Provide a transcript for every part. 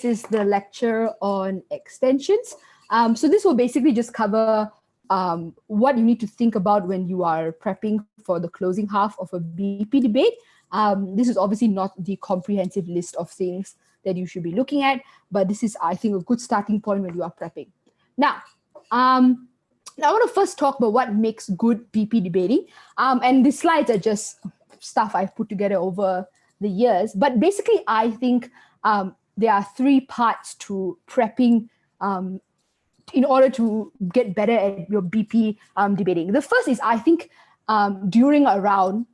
is the lecture on extensions. So this will basically just cover what you need to think about when you are prepping for the closing half of a BP debate. This is obviously not the comprehensive list of things that you should be looking at, but this is, I think, a good starting point when you are prepping. Now, I want to first talk about what makes good BP debating. And the slides are just stuff I've put together over the years. But basically, I think there are three parts to prepping in order to get better at your BP debating. The first is, I think, during a round,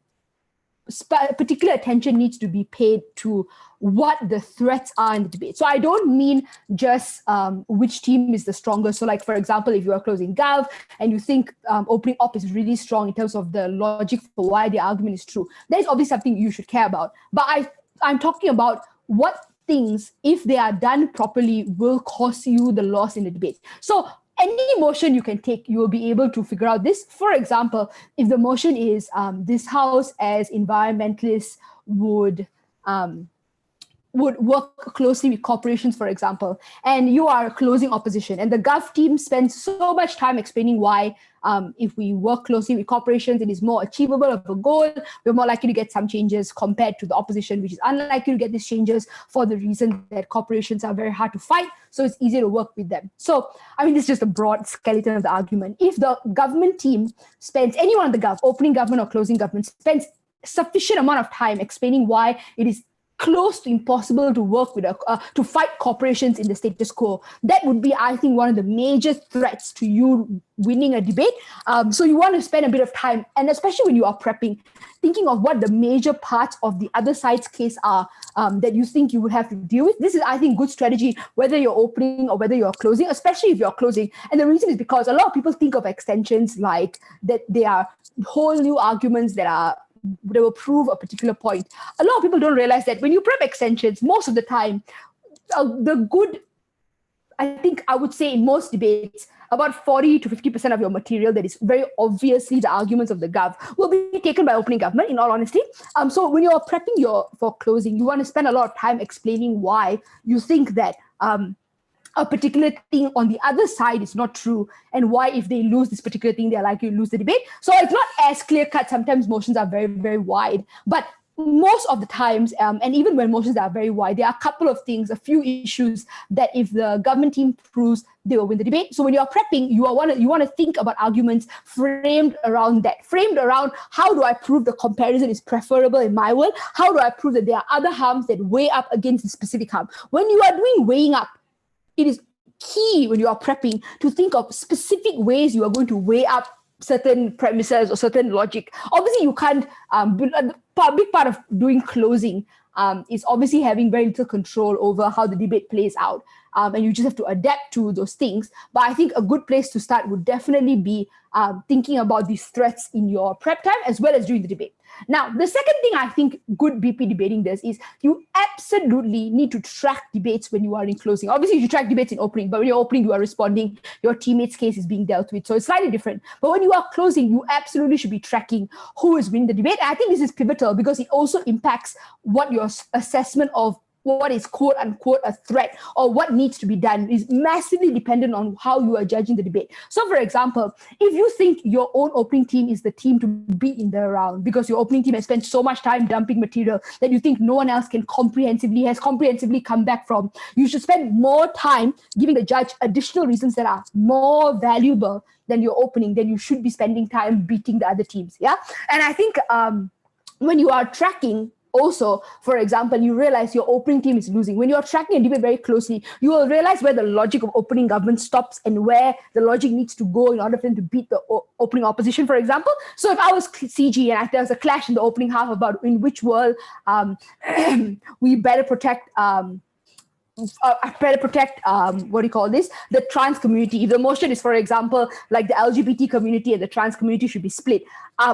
particular attention needs to be paid to what the threats are in the debate. So I don't mean just which team is the strongest. So like, for example, if you are closing Gov and you think opening op is really strong in terms of the logic for why the argument is true, that is obviously something you should care about. But I'm talking about what things, if they are done properly, will cost you the loss in the debate. So any motion you can take, you will be able to figure out this. For example, if the motion is this house as environmentalists would work closely with corporations, for example, and you are closing opposition, and the Gov team spends so much time explaining why if we work closely with corporations, it is more achievable of a goal, we're more likely to get some changes compared to the opposition, which is unlikely to get these changes for the reason that corporations are very hard to fight, so it's easier to work with them. So, I mean, this is just a broad skeleton of the argument. If the government team spends, anyone on the Gov, opening government or closing government, spends sufficient amount of time explaining why it is close to impossible to work with, to fight corporations in the status quo, that would be, I think, one of the major threats to you winning a debate. So you want to spend a bit of time, and especially when you are prepping, thinking of what the major parts of the other side's case are that you think you would have to deal with. This is, I think, good strategy, whether you're opening or whether you're closing, especially if you're closing. And the reason is because a lot of people think of extensions like that they are whole new arguments that will prove a particular point. A lot of people don't realize that when you prep extensions, most of the time, I think I would say in most debates, about 40 to 50% of your material that is very obviously the arguments of the Gov will be taken by opening government, in all honesty. So when you're prepping for closing, you want to spend a lot of time explaining why you think that a particular thing on the other side is not true, and why if they lose this particular thing, they're likely to lose the debate. So it's not as clear-cut. Sometimes motions are very, very wide, but most of the times, and even when motions are very wide, there are a couple of things, a few issues that if the government team proves, they will win the debate. So when you're prepping, you want to think about arguments framed around that, framed around how do I prove the comparison is preferable in my world? How do I prove that there are other harms that weigh up against the specific harm? When you are doing weighing up, it is key when you are prepping to think of specific ways you are going to weigh up certain premises or certain logic. Obviously, you can't, a big part of doing closing is obviously having very little control over how the debate plays out. And you just have to adapt to those things. But I think a good place to start would definitely be thinking about these threats in your prep time as well as during the debate. Now, the second thing I think good BP debating does is you absolutely need to track debates when you are in closing. Obviously, you track debates in opening, but when you're opening, you are responding, your teammate's case is being dealt with. So it's slightly different. But when you are closing, you absolutely should be tracking who is winning the debate. And I think this is pivotal because it also impacts what your assessment of what is quote unquote a threat or what needs to be done is massively dependent on how you are judging the debate. So for example, if you think your own opening team is the team to beat in the round because your opening team has spent so much time dumping material that you think no one else has comprehensively come back from, you should spend more time giving the judge additional reasons that are more valuable than your opening, then you should be spending time beating the other teams. Yeah. And I think when you are tracking, also, for example, you realize your opening team is losing. When you're tracking a debate very closely, you will realize where the logic of opening government stops and where the logic needs to go in order for them to beat the opening opposition, for example. So if I was CG and there was a clash in the opening half about in which world we better protect the trans community. If the motion is, for example, like the LGBT community and the trans community should be split,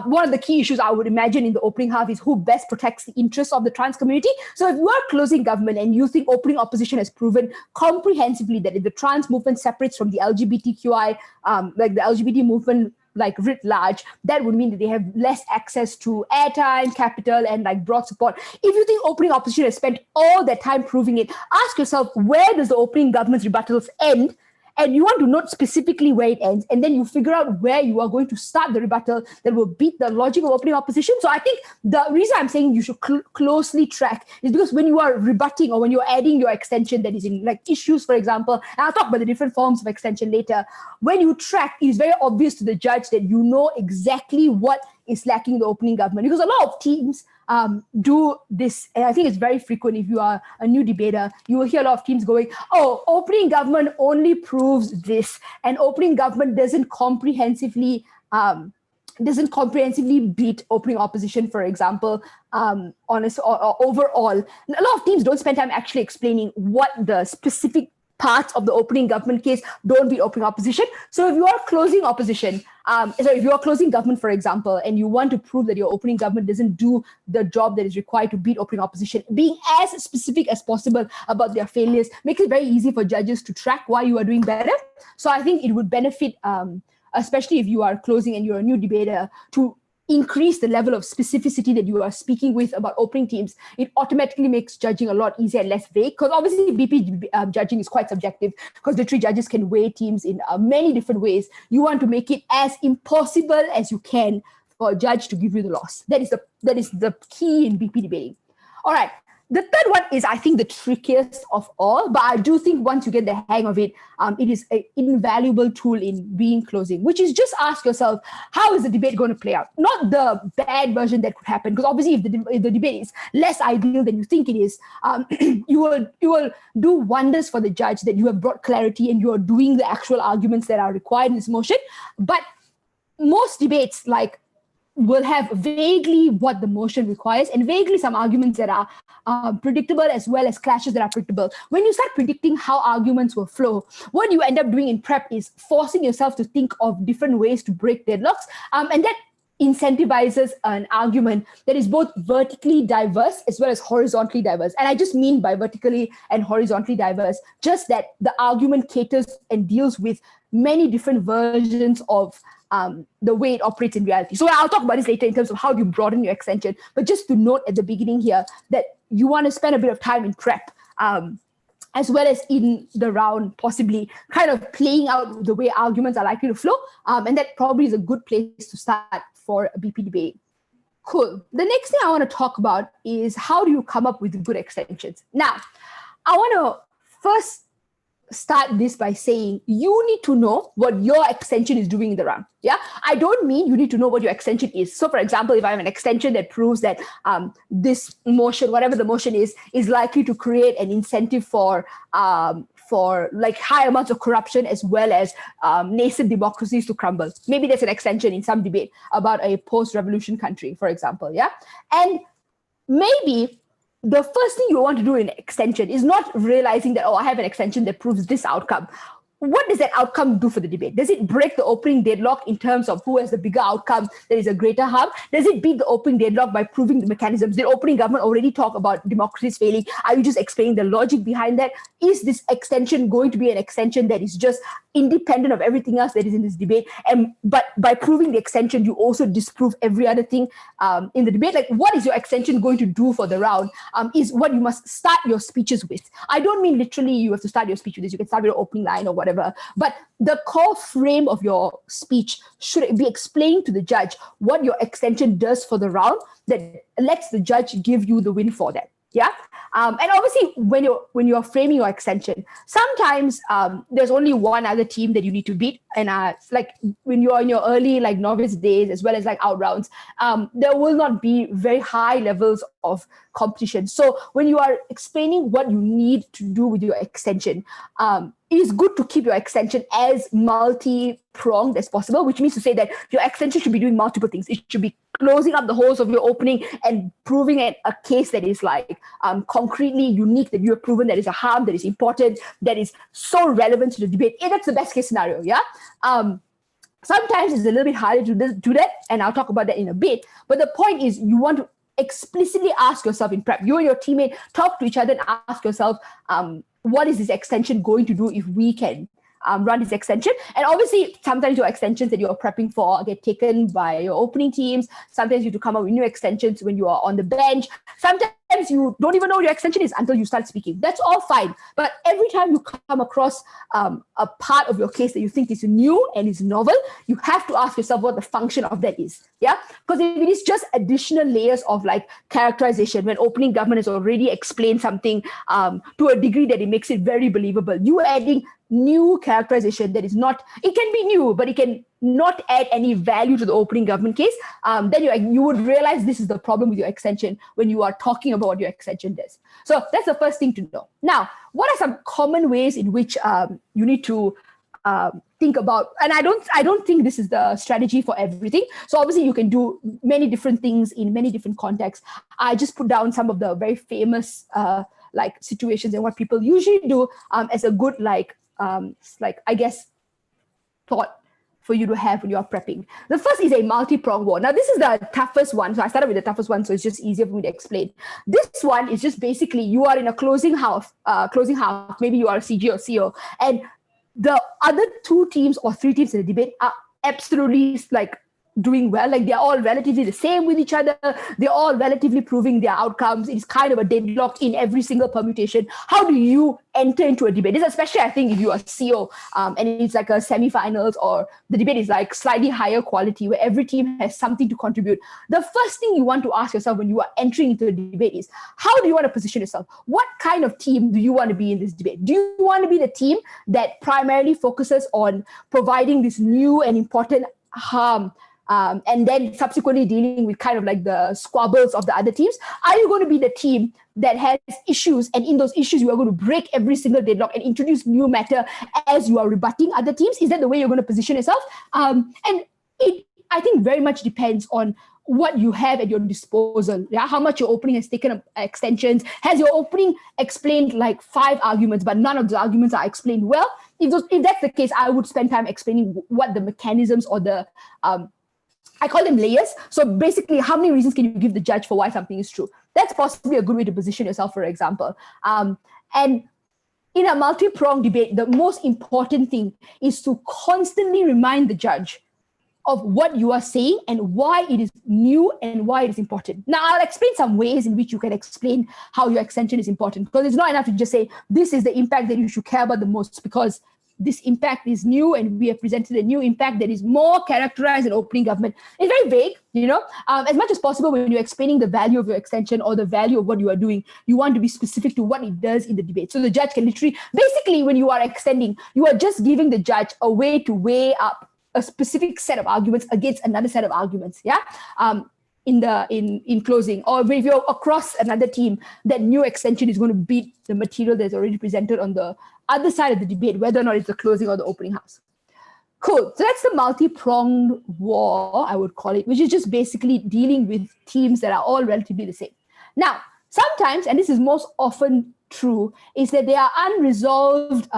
one of the key issues I would imagine in the opening half is who best protects the interests of the trans community. So if you are closing government and you think opening opposition has proven comprehensively that if the trans movement separates from the LGBTQI, like the LGBT movement like writ large, that would mean that they have less access to airtime, capital, and like broad support. If you think opening opposition has spent all their time proving it, ask yourself, where does the opening government's rebuttals end? And you want to note specifically where it ends, and then you figure out where you are going to start the rebuttal that will beat the logic of opening opposition. So I think the reason I'm saying you should closely track is because when you are rebutting or when you're adding your extension that is in like issues, for example, and I'll talk about the different forms of extension later, when you track, it is very obvious to the judge that you know exactly what is lacking in the opening government, because a lot of teams do this, and I think it's very frequent. If you are a new debater, you will hear a lot of teams going, oh, opening government only proves this, and opening government doesn't comprehensively beat opening opposition, for example, honest or overall. A lot of teams don't spend time actually explaining what the specific parts of the opening government case don't beat opening opposition. So if you are closing opposition, if you are closing government, for example, and you want to prove that your opening government doesn't do the job that is required to beat opening opposition, being as specific as possible about their failures makes it very easy for judges to track why you are doing better. So I think it would benefit, especially if you are closing and you're a new debater, to increase the level of specificity that you are speaking with about opening teams. It automatically makes judging a lot easier and less vague, because obviously BP judging is quite subjective, because the three judges can weigh teams in many different ways. You want to make it as impossible as you can for a judge to give you the loss. That is the key in BP debating. All right. The third one is, I think, the trickiest of all, but I do think once you get the hang of it, it is an invaluable tool in being closing, which is just ask yourself, how is the debate going to play out? Not the bad version that could happen, because obviously if the debate is less ideal than you think it is, you will do wonders for the judge that you have brought clarity and you are doing the actual arguments that are required in this motion. But most debates, like, will have vaguely what the motion requires and vaguely some arguments that are predictable, as well as clashes that are predictable. When you start predicting how arguments will flow, what you end up doing in prep is forcing yourself to think of different ways to break deadlocks, and that incentivizes an argument that is both vertically diverse as well as horizontally diverse. And I just mean by vertically and horizontally diverse, just that the argument caters and deals with many different versions of the way it operates in reality. So I'll talk about this later in terms of how do you broaden your extension. But just to note at the beginning here that you want to spend a bit of time in prep, as well as in the round, possibly kind of playing out the way arguments are likely to flow. And that probably is a good place to start for a BP debate. Cool. The next thing I want to talk about is how do you come up with good extensions? Now, I want to first start this by saying you need to know what your extension is doing in the round. Yeah, I don't mean you need to know what your extension is. So, for example, if I have an extension that proves that this motion, whatever the motion is likely to create an incentive for like high amounts of corruption as well as nascent democracies to crumble. Maybe there's an extension in some debate about a post-revolution country, for example. Yeah, and maybe the first thing you want to do in extension is not realizing that, oh, I have an extension that proves this outcome. What does that outcome do for the debate? Does it break the opening deadlock in terms of who has the bigger outcome that is a greater harm? Does it beat the opening deadlock by proving the mechanisms? Did opening government already talk about democracies failing? Are you just explaining the logic behind that? Is this extension going to be an extension that is just independent of everything else that is in this debate? But by proving the extension, you also disprove every other thing in the debate. Like, what is your extension going to do for the round is what you must start your speeches with. I don't mean literally you have to start your speech with this. You can start with your opening line or whatever. But the core frame of your speech should be explaining to the judge what your extension does for the round that lets the judge give you the win for that. Yeah. And obviously, when you're framing your extension, sometimes there's only one other team that you need to beat. And like when you're in your early like novice days, as well as like out rounds, there will not be very high levels of competition. So when you are explaining what you need to do with your extension, it is good to keep your extension as multi-pronged as possible, which means to say that your extension should be doing multiple things. It should be closing up the holes of your opening and proving a case that is like concretely unique, that you have proven that is a harm, that is important, that is so relevant to the debate. And that's the best case scenario, yeah? Sometimes it's a little bit harder to do that, and I'll talk about that in a bit. But the point is you want to explicitly ask yourself in prep. You and your teammate talk to each other and ask yourself, what is this extension going to do if we can run this extension. And obviously, sometimes your extensions that you're prepping for get taken by your opening teams. Sometimes you have to come up with new extensions when you are on the bench. Sometimes you don't even know what your extension is until you start speaking. That's all fine. But every time you come across a part of your case that you think is new and is novel, you have to ask yourself what the function of that is. Yeah, because if it is just additional layers of like characterization, when opening government has already explained something to a degree that it makes it very believable, you adding new characterization that is not, it can be new, but it can not add any value to the opening government case, then you would realize this is the problem with your extension when you are talking about what your extension does. So that's the first thing to know. Now, what are some common ways in which you need to think about, and I don't think this is the strategy for everything. So obviously you can do many different things in many different contexts. I just put down some of the very famous like situations and what people usually do as a good I guess thought for you to have when you are prepping. The first is a multi-pronged war. Now this is the toughest one. So I started with the toughest one, so it's just easier for me to explain. This one is just basically you are in a closing half. Maybe you are a CG or CO, and the other two teams or three teams in the debate are absolutely like doing well. Like they're all relatively the same with each other. They're all relatively proving their outcomes. It's kind of a deadlock in every single permutation. How do you enter into a debate? This, especially I think if you are CO and it's like a semifinals or the debate is like slightly higher quality where every team has something to contribute. The first thing you want to ask yourself when you are entering into a debate is, how do you want to position yourself? What kind of team do you want to be in this debate? Do you want to be the team that primarily focuses on providing this new and important harm and then subsequently dealing with kind of like the squabbles of the other teams? Are you going to be the team that has issues, and in those issues you are going to break every single deadlock and introduce new matter as you are rebutting other teams? Is that the way you're going to position yourself? And it, I think, very much depends on what you have at your disposal. Yeah, how much your opening has taken up extensions. Has your opening explained like 5 arguments, but none of the arguments are explained well? If that's the case, I would spend time explaining what the mechanisms or the I call them layers. So basically, how many reasons can you give the judge for why something is true? That's possibly a good way to position yourself, for example. And in a multi-pronged debate, the most important thing is to constantly remind the judge of what you are saying and why it is new and why it is important. Now, I'll explain some ways in which you can explain how your extension is important, because it's not enough to just say, this is the impact that you should care about the most, because this impact is new and we have presented a new impact that is more characterized in opening government. It's very vague, you know. As much as possible when you're explaining the value of your extension or the value of what you are doing, you want to be specific to what it does in the debate. So the judge can literally, basically when you are extending, you are just giving the judge a way to weigh up a specific set of arguments against another set of arguments, yeah? In closing, or if you're across another team, that new extension is going to beat the material that's already presented on the other side of the debate, whether or not it's the closing or the opening house. Cool. So that's the multi-pronged war, I would call it, which is just basically dealing with teams that are all relatively the same. Now, sometimes, and this is most often true, is that there are unresolved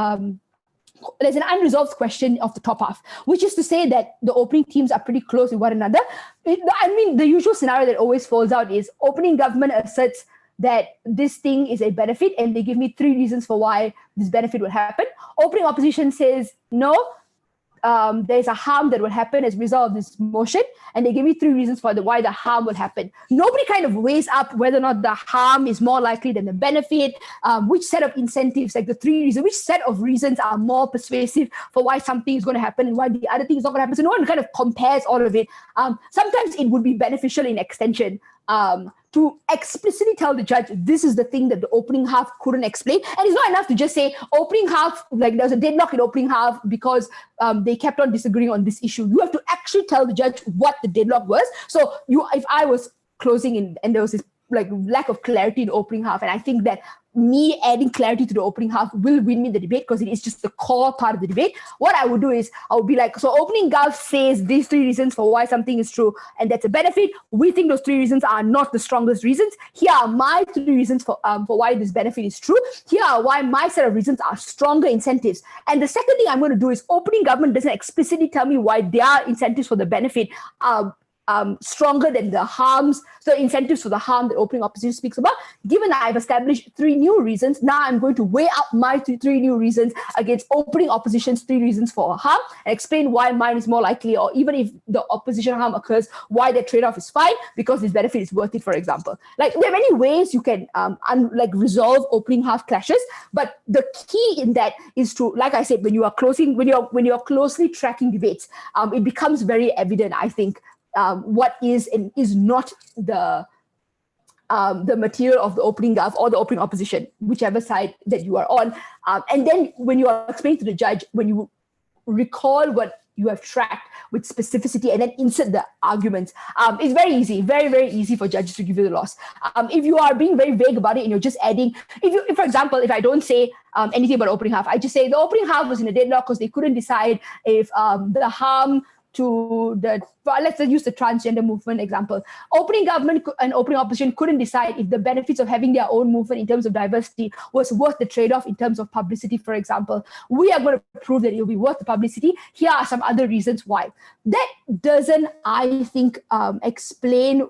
there's an unresolved question of the top half, which is to say that the opening teams are pretty close with one another. The usual scenario that always falls out is opening government asserts that this thing is a benefit, and they give me 3 reasons for why this benefit will happen. Opening opposition says, no, there's a harm that will happen as a result of this motion, and they give me 3 reasons for why the harm will happen. Nobody kind of weighs up whether or not the harm is more likely than the benefit, which set of incentives, like the 3 reasons, which set of reasons are more persuasive for why something is going to happen and why the other thing is not going to happen. So no one kind of compares all of it. Sometimes it would be beneficial in extension to explicitly tell the judge, this is the thing that the opening half couldn't explain. And it's not enough to just say opening half, like there's a deadlock in opening half because they kept on disagreeing on this issue. You have to actually tell the judge what the deadlock was. So if I was closing in and there was this like lack of clarity in the opening half, and I think that me adding clarity to the opening half will win me the debate because it is just the core part of the debate. What I would do is I would be like, so opening gov says these 3 reasons for why something is true, and that's a benefit. We think those 3 reasons are not the strongest reasons. Here are my 3 reasons for why this benefit is true. Here are why my set of reasons are stronger incentives. And the second thing I'm going to do is opening government doesn't explicitly tell me why their incentives for the benefit are stronger than the harms, so incentives for the harm that opening opposition speaks about. Given that I've established 3 new reasons, now I'm going to weigh up my 3 new reasons against opening opposition's 3 reasons for harm and explain why mine is more likely, or even if the opposition harm occurs, why the trade-off is fine because this benefit is worth it, for example. Like, there are many ways you can resolve opening half clashes, but the key in that is to, like I said, when you're closely tracking debates, it becomes very evident, I think, what is and is not the material of the opening gov or the opening opposition, whichever side that you are on. And then when you are explaining to the judge, when you recall what you have tracked with specificity and then insert the arguments, it's very easy, very, very easy for judges to give you the loss. If you are being very vague about it and you're just adding, if for example, if I don't say anything about opening half, I just say the opening half was in a deadlock because they couldn't decide if the harm to the, let's use the transgender movement example. Opening government and opening opposition couldn't decide if the benefits of having their own movement in terms of diversity was worth the trade-off in terms of publicity, for example. We are going to prove that it will be worth the publicity. Here are some other reasons why. That doesn't, I think, explain.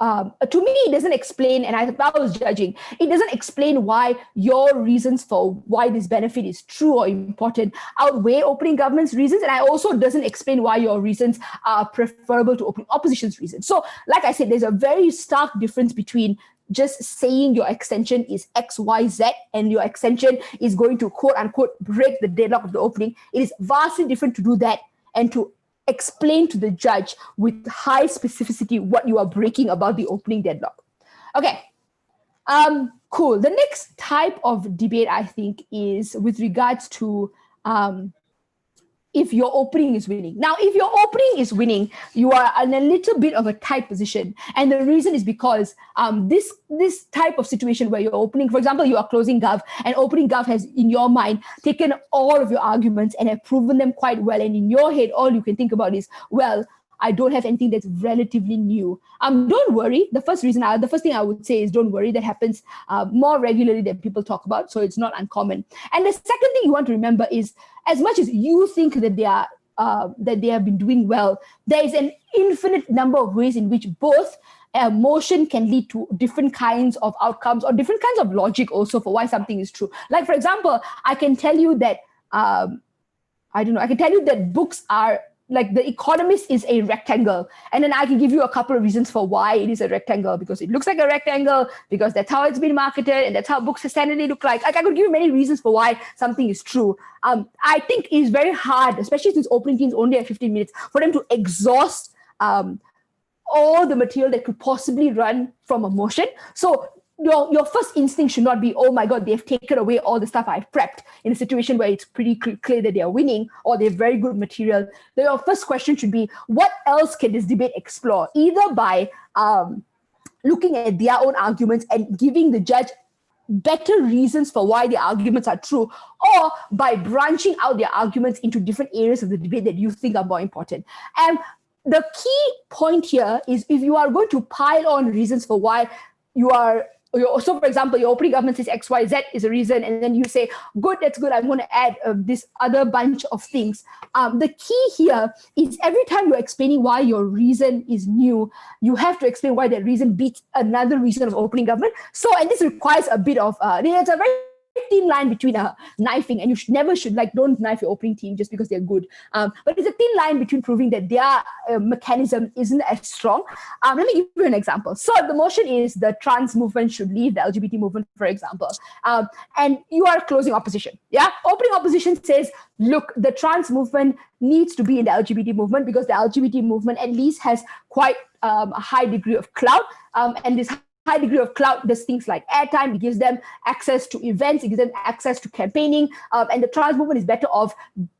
To me, it doesn't explain, and if I was judging, it doesn't explain why your reasons for why this benefit is true or important outweigh opening government's reasons, and it also doesn't explain why your reasons are preferable to opening opposition's reasons. So, like I said, there's a very stark difference between just saying your extension is X, Y, Z, and your extension is going to quote unquote break the deadlock of the opening. It is vastly different to do that and to explain to the judge with high specificity what you are breaking about the opening deadlock. Okay, cool. The next type of debate, I think, is with regards to if your opening is winning. Now, if your opening is winning, you are in a little bit of a tight position. And the reason is because this type of situation where you're opening, for example, you are closing gov, and opening gov has, in your mind, taken all of your arguments and have proven them quite well. And in your head, all you can think about is, well, I don't have anything that's relatively new. Don't worry. The first thing I would say is don't worry. That happens more regularly than people talk about, so it's not uncommon. And the second thing you want to remember is, as much as you think that they have been doing well, there is an infinite number of ways in which both motion can lead to different kinds of outcomes or different kinds of logic also for why something is true. Like, for example, I can tell you that books are, like, The Economist is a rectangle. And then I can give you a couple of reasons for why it is a rectangle, because it looks like a rectangle, because that's how it's been marketed, and that's how books standardly look like. Like, I could give you many reasons for why something is true. I think it's very hard, especially since opening teams only have 15 minutes, for them to exhaust all the material that could possibly run from a motion. So your first instinct should not be, oh my God, they've taken away all the stuff I've prepped in a situation where it's pretty clear that they're winning or they have very good material. Then your first question should be, what else can this debate explore? Either by looking at their own arguments and giving the judge better reasons for why the arguments are true, or by branching out their arguments into different areas of the debate that you think are more important. And the key point here is, if you are going to pile on reasons for why so, for example, your opening government says X, Y, Z is a reason, and then you say, good, that's good, I'm going to add this other bunch of things. The key here is, every time you're explaining why your reason is new, you have to explain why that reason beats another reason of opening government. So, and this requires a bit of, it's a very thin line between knifing, and you don't knife your opening team just because they're good. But it's a thin line between proving that their mechanism isn't as strong. Let me give you an example. So the motion is the trans movement should leave the LGBT movement, for example. And you are closing opposition. Yeah, opening opposition says, look, the trans movement needs to be in the LGBT movement because the LGBT movement at least has quite a high degree of clout, and this high degree of clout does things like airtime. It gives them access to events. It gives them access to campaigning. And the trans movement is better off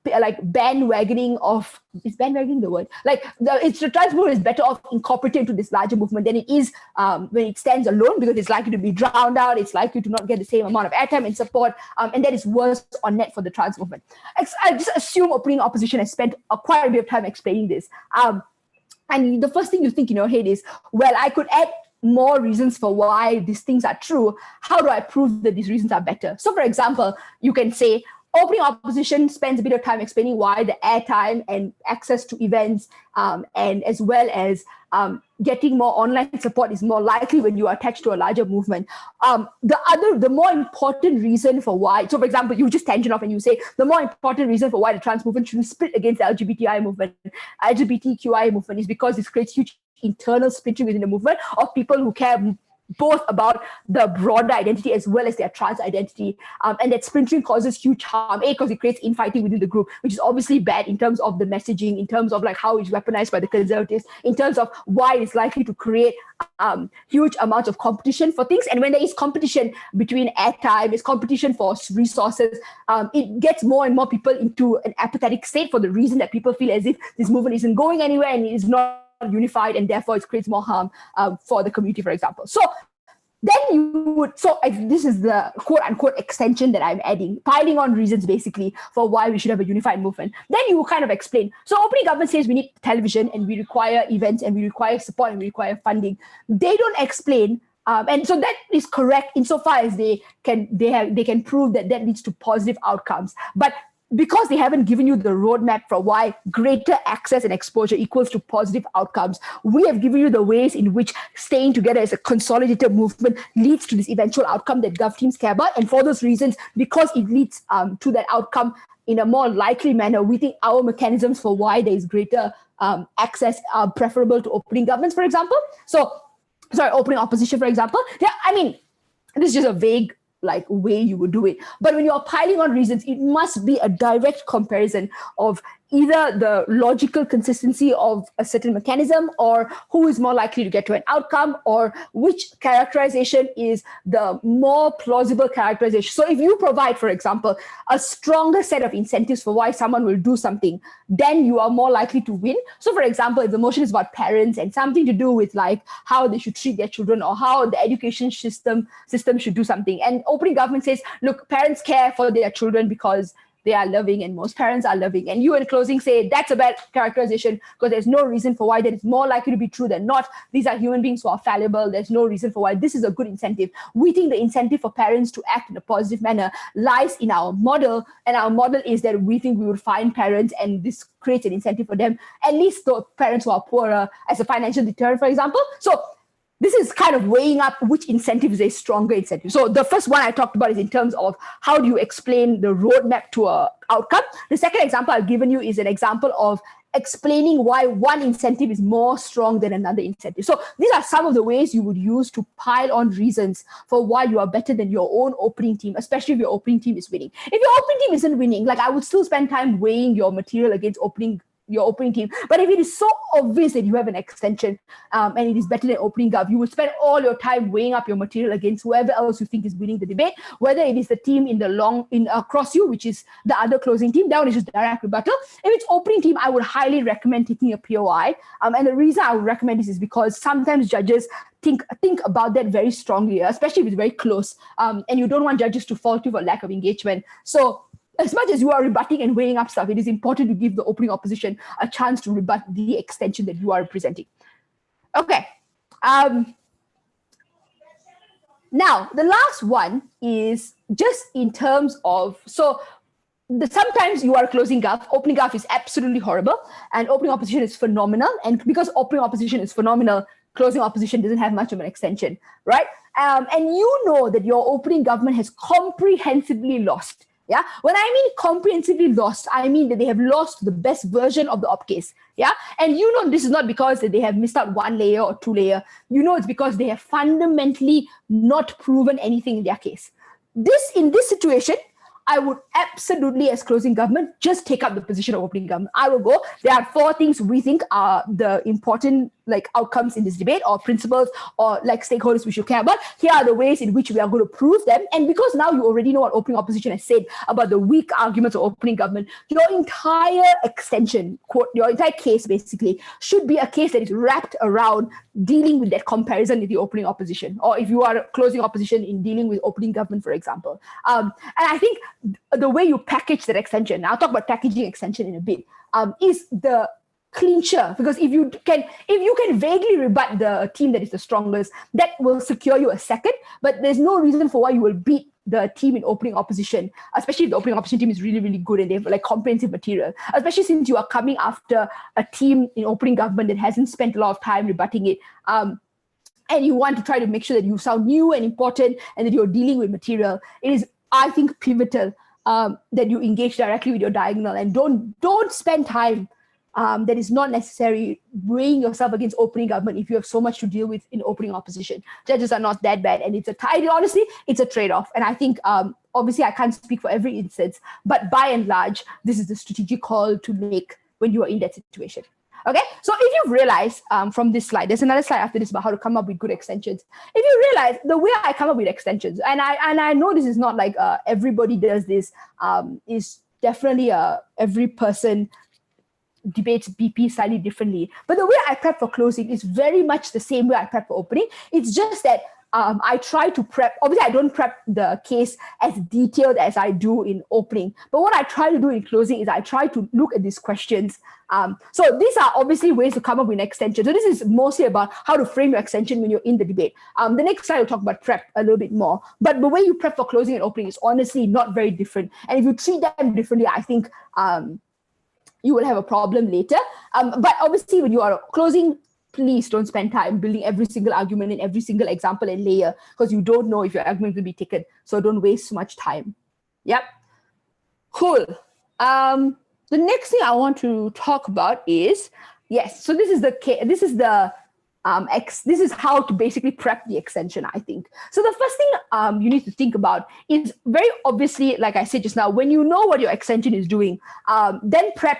bandwagoning of, is bandwagoning the word? The trans movement is better off incorporated into this larger movement than it is when it stands alone, because it's likely to be drowned out. It's likely to not get the same amount of airtime and support. And that is worse on net for the trans movement. I just assume opening opposition has spent quite a bit of time explaining this. And the first thing you think in your head is, well, I could add more reasons for why these things are true. How do I prove that these reasons are better? So, for example, you can say, Opening opposition spends a bit of time explaining why the airtime and access to events, and as well as getting more online support is more likely when you are attached to a larger movement. The more important reason for why, so for example, you just tangent off and you say the more important reason for why the trans movement should split against the LGBTQI movement is because this creates huge internal splitting within the movement of people who care both about the broader identity as well as their trans identity. And that splintering causes huge harm, because it creates infighting within the group, which is obviously bad in terms of the messaging, in terms of like how it's weaponized by the conservatives, in terms of why it's likely to create huge amounts of competition for things. And when there is competition between airtime, it's competition for resources, it gets more and more people into an apathetic state for the reason that people feel as if this movement isn't going anywhere and it is not unified, and therefore it creates more harm for the community, for example. So then you would, this is the quote unquote extension that I'm adding, piling on reasons basically for why we should have a unified movement. Then you will kind of explain. So opening government says we need television and we require events and we require support and we require funding. They don't explain. And so that is correct insofar as they can prove that leads to positive outcomes. But because they haven't given you the roadmap for why greater access and exposure equals to positive outcomes, we have given you the ways in which staying together as a consolidated movement leads to this eventual outcome that gov teams care about. And for those reasons, because it leads to that outcome in a more likely manner, we think our mechanisms for why there is greater access are preferable to opening governments, for example. Opening opposition, for example. Yeah, I mean, this is just a vague way you would do it. But when you're piling on reasons, it must be a direct comparison of either the logical consistency of a certain mechanism or who is more likely to get to an outcome or which characterization is the more plausible characterization. So if you provide, for example, a stronger set of incentives for why someone will do something, then you are more likely to win. So for example, if the motion is about parents and something to do with how they should treat their children or how the education system should do something, and opening government says, look, parents care for their children because they are loving and most parents are loving. And you in closing say that's a bad characterization because there's no reason for why that is more likely to be true than not. These are human beings who are fallible. There's no reason for why this is a good incentive. We think the incentive for parents to act in a positive manner lies in our model. And our model is that we think we would find parents and this creates an incentive for them, at least the parents who are poorer, as a financial deterrent, for example. So this is kind of weighing up which incentive is a stronger incentive. So the first one I talked about is in terms of how do you explain the roadmap to an outcome. The second example I've given you is an example of explaining why one incentive is more strong than another incentive. So these are some of the ways you would use to pile on reasons for why you are better than your own opening team, especially if your opening team is winning. If your opening team isn't winning, I would still spend time weighing your material against your opening team. But if it is so obvious that you have an extension and it is better than opening gov, you would spend all your time weighing up your material against whoever else you think is winning the debate, whether it is the team across you, which is the other closing team. That one is just direct rebuttal. If it's opening team, I would highly recommend taking a POI. And the reason I would recommend this is because sometimes judges think about that very strongly, especially if it's very close. And you don't want judges to fault you for lack of engagement. So as much as you are rebutting and weighing up stuff, it is important to give the opening opposition a chance to rebut the extension that you are representing. Okay. Now, the last one is just in terms of, sometimes you are closing gov. Opening gov is absolutely horrible and opening opposition is phenomenal. And because opening opposition is phenomenal, closing opposition doesn't have much of an extension, right? And you know that your opening government has comprehensively lost. Yeah. When I mean comprehensively lost, I mean that they have lost the best version of the op case. Yeah. And this is not because that they have missed out one layer or two layer. It's because they have fundamentally not proven anything in their case. In this situation, I would absolutely, as closing government, just take up the position of opening government. I will go. There are 4 things we think are the important outcomes in this debate or principles or stakeholders we should care about. Here are the ways in which we are going to prove them. And because now you already know what opening opposition has said about the weak arguments of opening government, your entire extension, quote, your entire case basically should be a case that is wrapped around dealing with that comparison with the opening opposition, or if you are closing opposition in dealing with opening government, for example. And I think the way you package that extension, I'll talk about packaging extension in a bit, is the clincher, because if you can vaguely rebut the team that is the strongest, that will secure you a second, but there's no reason for why you will beat the team in opening opposition, especially if the opening opposition team is really, really good and they have like comprehensive material, especially since you are coming after a team in opening government that hasn't spent a lot of time rebutting it. And you want to try to make sure that you sound new and important and that you're dealing with material. It is, I think, pivotal that you engage directly with your diagonal and don't spend time that is not necessary weighing yourself against opening government if you have so much to deal with in opening opposition. Judges are not that bad, and honestly, it's a trade-off. And I think, obviously, I can't speak for every instance, but by and large, this is the strategic call to make when you are in that situation. Okay, so if you've realized from this slide, there's another slide after this about how to come up with good extensions. If you realize the way I come up with extensions, and I know this is not like everybody does this, is definitely every person debates BP slightly differently. But the way I prep for closing is very much the same way I prep for opening. It's just that I try to prep. Obviously, I don't prep the case as detailed as I do in opening. But what I try to do in closing is I try to look at these questions. So these are obviously ways to come up with an extension. So this is mostly about how to frame your extension when you're in the debate. The next slide will talk about prep a little bit more. But the way you prep for closing and opening is honestly not very different. And if you treat them differently, I think you will have a problem later. But obviously, when you are closing, please don't spend time building every single argument in every single example and layer, because you don't know if your argument will be taken. So don't waste much time. Yep. Cool. The next thing I want to talk about is, yes, so this is how to basically prep the extension, I think. So the first thing you need to think about is very obviously, like I said just now, when you know what your extension is doing, then prep,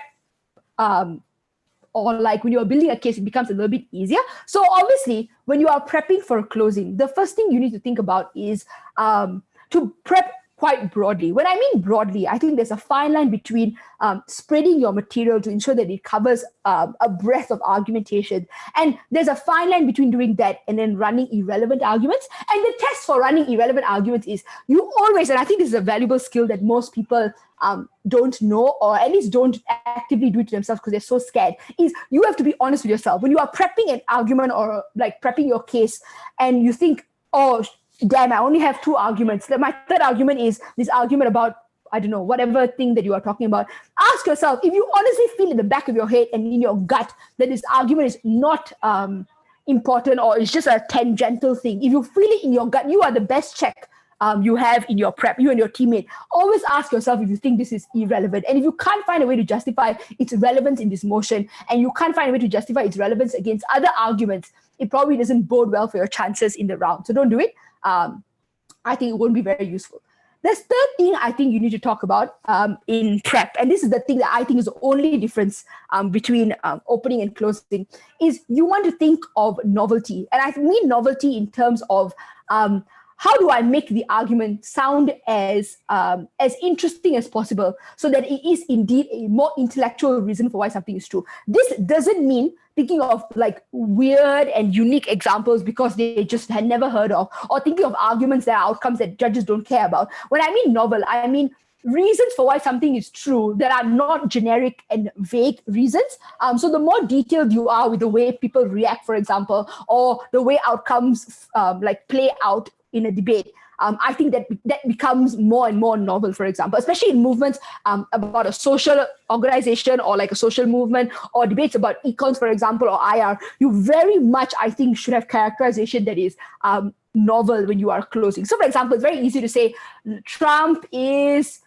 or like when you're building a case, it becomes a little bit easier. So obviously, when you are prepping for a closing, the first thing you need to think about is to prep quite broadly. When I mean broadly, I think there's a fine line between spreading your material to ensure that it covers a breadth of argumentation. And there's a fine line between doing that and then running irrelevant arguments. And the test for running irrelevant arguments is you always, and I think this is a valuable skill that most people don't know, or at least don't actively do it to themselves because they're so scared, is you have to be honest with yourself. When you are prepping an argument or like prepping your case and you think, oh, damn, I only have two arguments. My third argument is this argument about, I don't know, whatever thing that you are talking about. Ask yourself, if you honestly feel in the back of your head and in your gut that this argument is not important or it's just a tangential thing, if you feel it in your gut, you are the best check you have in your prep, you and your teammate. Always ask yourself if you think this is irrelevant. And if you can't find a way to justify its relevance in this motion, and you can't find a way to justify its relevance against other arguments, it probably doesn't bode well for your chances in the round. So don't do it. I think it won't be very useful. The third thing I think you need to talk about in prep, and this is the thing that I think is the only difference between opening and closing, is you want to think of novelty. And I mean novelty in terms of how do I make the argument sound as interesting as possible so that it is indeed a more intellectual reason for why something is true. This doesn't mean thinking of like weird and unique examples because they just had never heard of, or thinking of arguments that are outcomes that judges don't care about. When I mean novel, I mean reasons for why something is true that are not generic and vague reasons. So the more detailed you are with the way people react, for example, or the way outcomes like play out in a debate, I think that becomes more and more novel, for example, especially in movements about a social organization or like a social movement, or debates about econs, for example, or IR. You very much, I think, should have characterization that is novel when you are closing. So, for example, it's very easy to say Trump is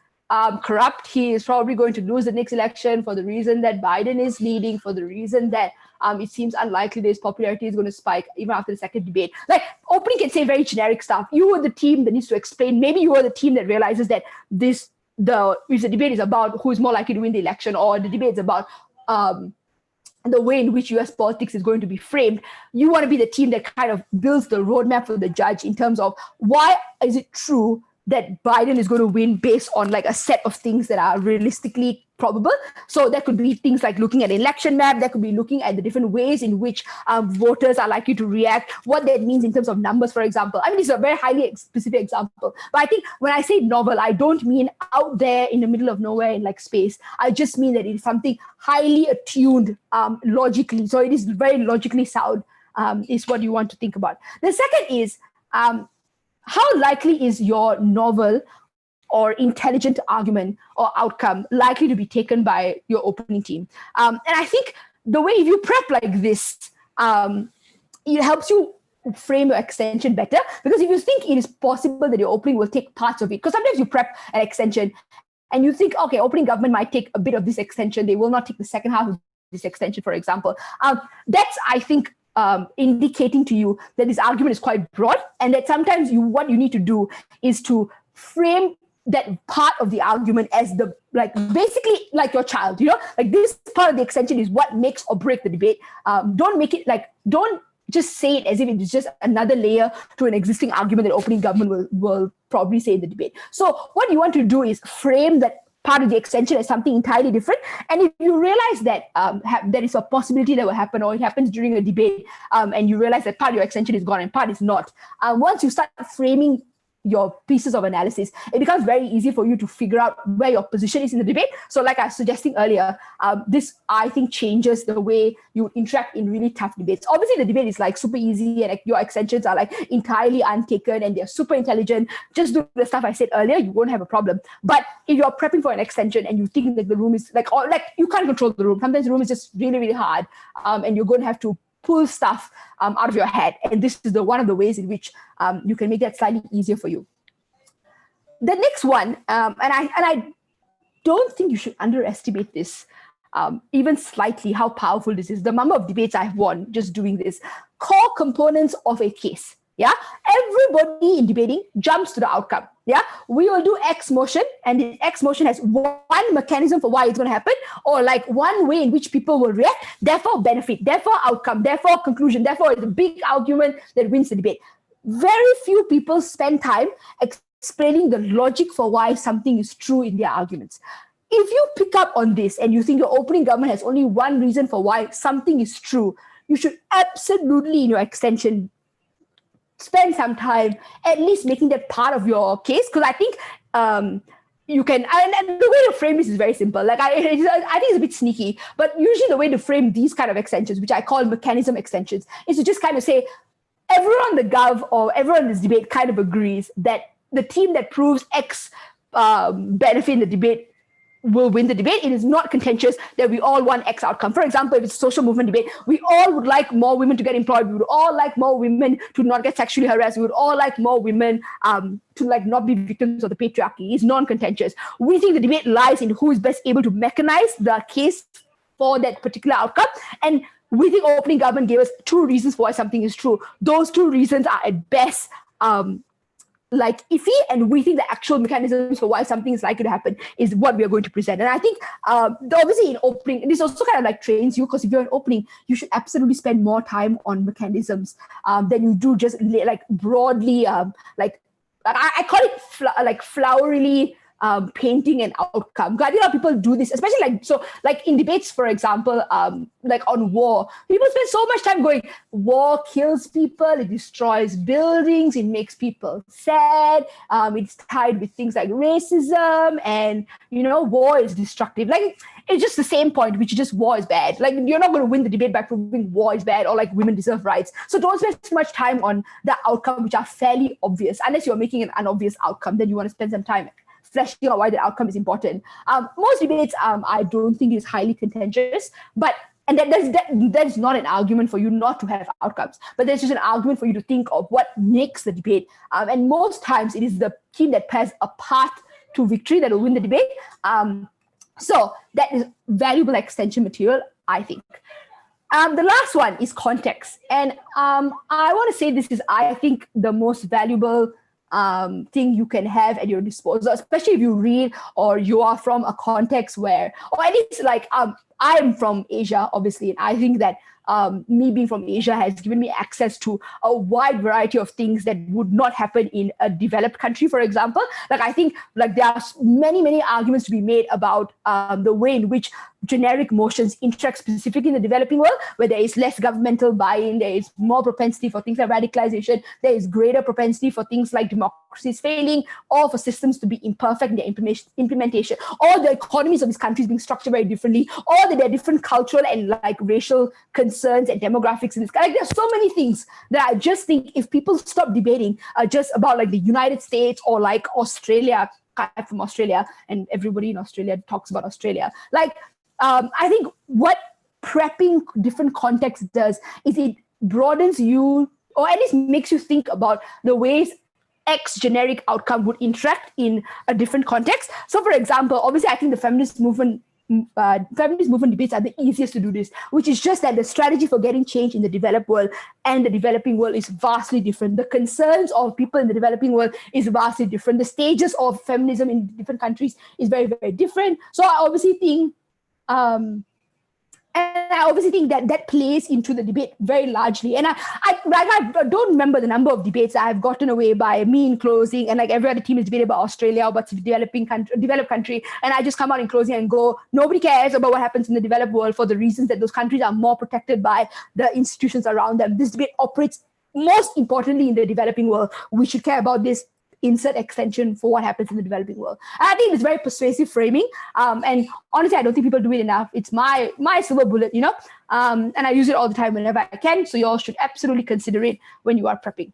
corrupt. He is probably going to lose the next election for the reason that Biden is leading, for the reason that it seems unlikely that his popularity is going to spike even after the second debate. Like, opening can say very generic stuff. You are the team that needs to explain. Maybe you are the team that realizes that if the debate is about who is more likely to win the election, or the debate is about the way in which US politics is going to be framed, you want to be the team that kind of builds the roadmap for the judge in terms of why is it true that Biden is going to win based on like a set of things that are realistically probable. So that could be things like looking at an election map, that could be looking at the different ways in which voters are likely to react, what that means in terms of numbers, for example. I mean, this is a very highly specific example. But I think when I say novel, I don't mean out there in the middle of nowhere in like space. I just mean that it is something highly attuned logically. So it is very logically sound is what you want to think about. The second is, how likely is your novel or intelligent argument or outcome likely to be taken by your opening team? And I think the way, if you prep like this, it helps you frame your extension better, because if you think it is possible that your opening will take parts of it, because sometimes you prep an extension and you think, okay, opening government might take a bit of this extension, they will not take the second half of this extension, for example. That's, I think, indicating to you that this argument is quite broad, and that sometimes what you need to do is to frame that part of the argument as the, like, basically like your child, like this part of the extension is what makes or break the debate. Don't make it like, don't just say it as if it's just another layer to an existing argument that opening government will probably say in the debate. So what you want to do is frame that part of the extension as something entirely different. And if you realize that there is a possibility that will happen, or it happens during a debate, and you realize that part of your extension is gone and part is not, once you start framing your pieces of analysis, it becomes very easy for you to figure out where your position is in the debate. So like I was suggesting earlier, this, I think, changes the way you interact in really tough debates. Obviously, the debate is like super easy and like, your extensions are like entirely untaken and they're super intelligent. Just do the stuff I said earlier, you won't have a problem. But if you're prepping for an extension and you think that the room is like, or like you can't control the room, sometimes the room is just really, really hard, and you're going to have to pull stuff out of your head. And this is one of the ways in which you can make that slightly easier for you. The next one, and I don't think you should underestimate this, even slightly, how powerful this is. The number of debates I've won just doing this. Core components of a case. Yeah, everybody in debating jumps to the outcome. Yeah, we will do X motion, and the X motion has one mechanism for why it's going to happen, or like one way in which people will react, therefore benefit, therefore outcome, therefore conclusion, therefore it's a big argument that wins the debate. Very few people spend time explaining the logic for why something is true in their arguments. If you pick up on this and you think your opening government has only one reason for why something is true, you should absolutely, in your extension, spend some time at least making that part of your case, because I think you can, and the way to frame this is very simple. Like I think it's a bit sneaky, but usually the way to frame these kind of extensions, which I call mechanism extensions, is to just kind of say, everyone in the gov or everyone in this debate kind of agrees that the team that proves X benefit in the debate will win the debate. It is not contentious that we all want X outcome. For example, if it's a social movement debate, we all would like more women to get employed. We would all like more women to not get sexually harassed. We would all like more women to like not be victims of the patriarchy. It's non-contentious. We think the debate lies in who is best able to mechanize the case for that particular outcome. And we think opening government gave us two reasons for why something is true. Those two reasons are at best like iffy, and we think the actual mechanisms for why something is likely to happen is what we are going to present. And I think obviously in opening, this also kind of like trains you, because if you're in opening, you should absolutely spend more time on mechanisms than you do just like broadly, like I call it flowerily painting an outcome. I think a lot of people do this, especially like in debates, for example, like on war. People spend so much time going, war kills people, it destroys buildings, it makes people sad, it's tied with things like racism, and war is destructive. Like it's just the same point, which is just war is bad. Like you're not going to win the debate by proving war is bad or like women deserve rights. So don't spend too much time on the outcome, which are fairly obvious. Unless you're making an unobvious outcome, then you want to spend some time fleshing out why the outcome is important. Most debates, I don't think is highly contentious, and that's not an argument for you not to have outcomes, but there's just an argument for you to think of what makes the debate. And most times it is the team that has a path to victory that will win the debate. So that is valuable extension material, I think. The last one is context. And I want to say this is, I think, the most valuable thing you can have at your disposal, especially if you read or you are from a context where, or at least like I'm from Asia, obviously, and I think that me being from Asia has given me access to a wide variety of things that would not happen in a developed country, for example. Like I think like there are many arguments to be made about the way in which generic motions interact specifically in the developing world, where there is less governmental buy-in, there is more propensity for things like radicalization, there is greater propensity for things like democracies failing, or for systems to be imperfect in their implementation, or the economies of these countries being structured very differently, or that there are different cultural and like racial concerns and demographics in this. Like there's so many things that I just think if people stop debating just about like the United States or like Australia, from Australia, and everybody in Australia talks about Australia. Like, I think what prepping different contexts does is it broadens you, or at least makes you think about the ways X generic outcome would interact in a different context. So, for example, obviously, I think the feminist movement debates are the easiest to do this, which is just that the strategy for getting change in the developed world and the developing world is vastly different. The concerns of people in the developing world is vastly different. The stages of feminism in different countries is very, very different. So I obviously think that plays into the debate very largely. And I don't remember the number of debates I've gotten away by me in closing, and like every other team is debating about Australia or what's a developed country, and I just come out in closing and go, nobody cares about what happens in the developed world for the reasons that those countries are more protected by the institutions around them. This debate operates most importantly in the developing world. We should care about this, insert extension for what happens in the developing world. And I think it's very persuasive framing. And honestly, I don't think people do it enough. It's my silver bullet, and I use it all the time whenever I can. So you all should absolutely consider it when you are prepping.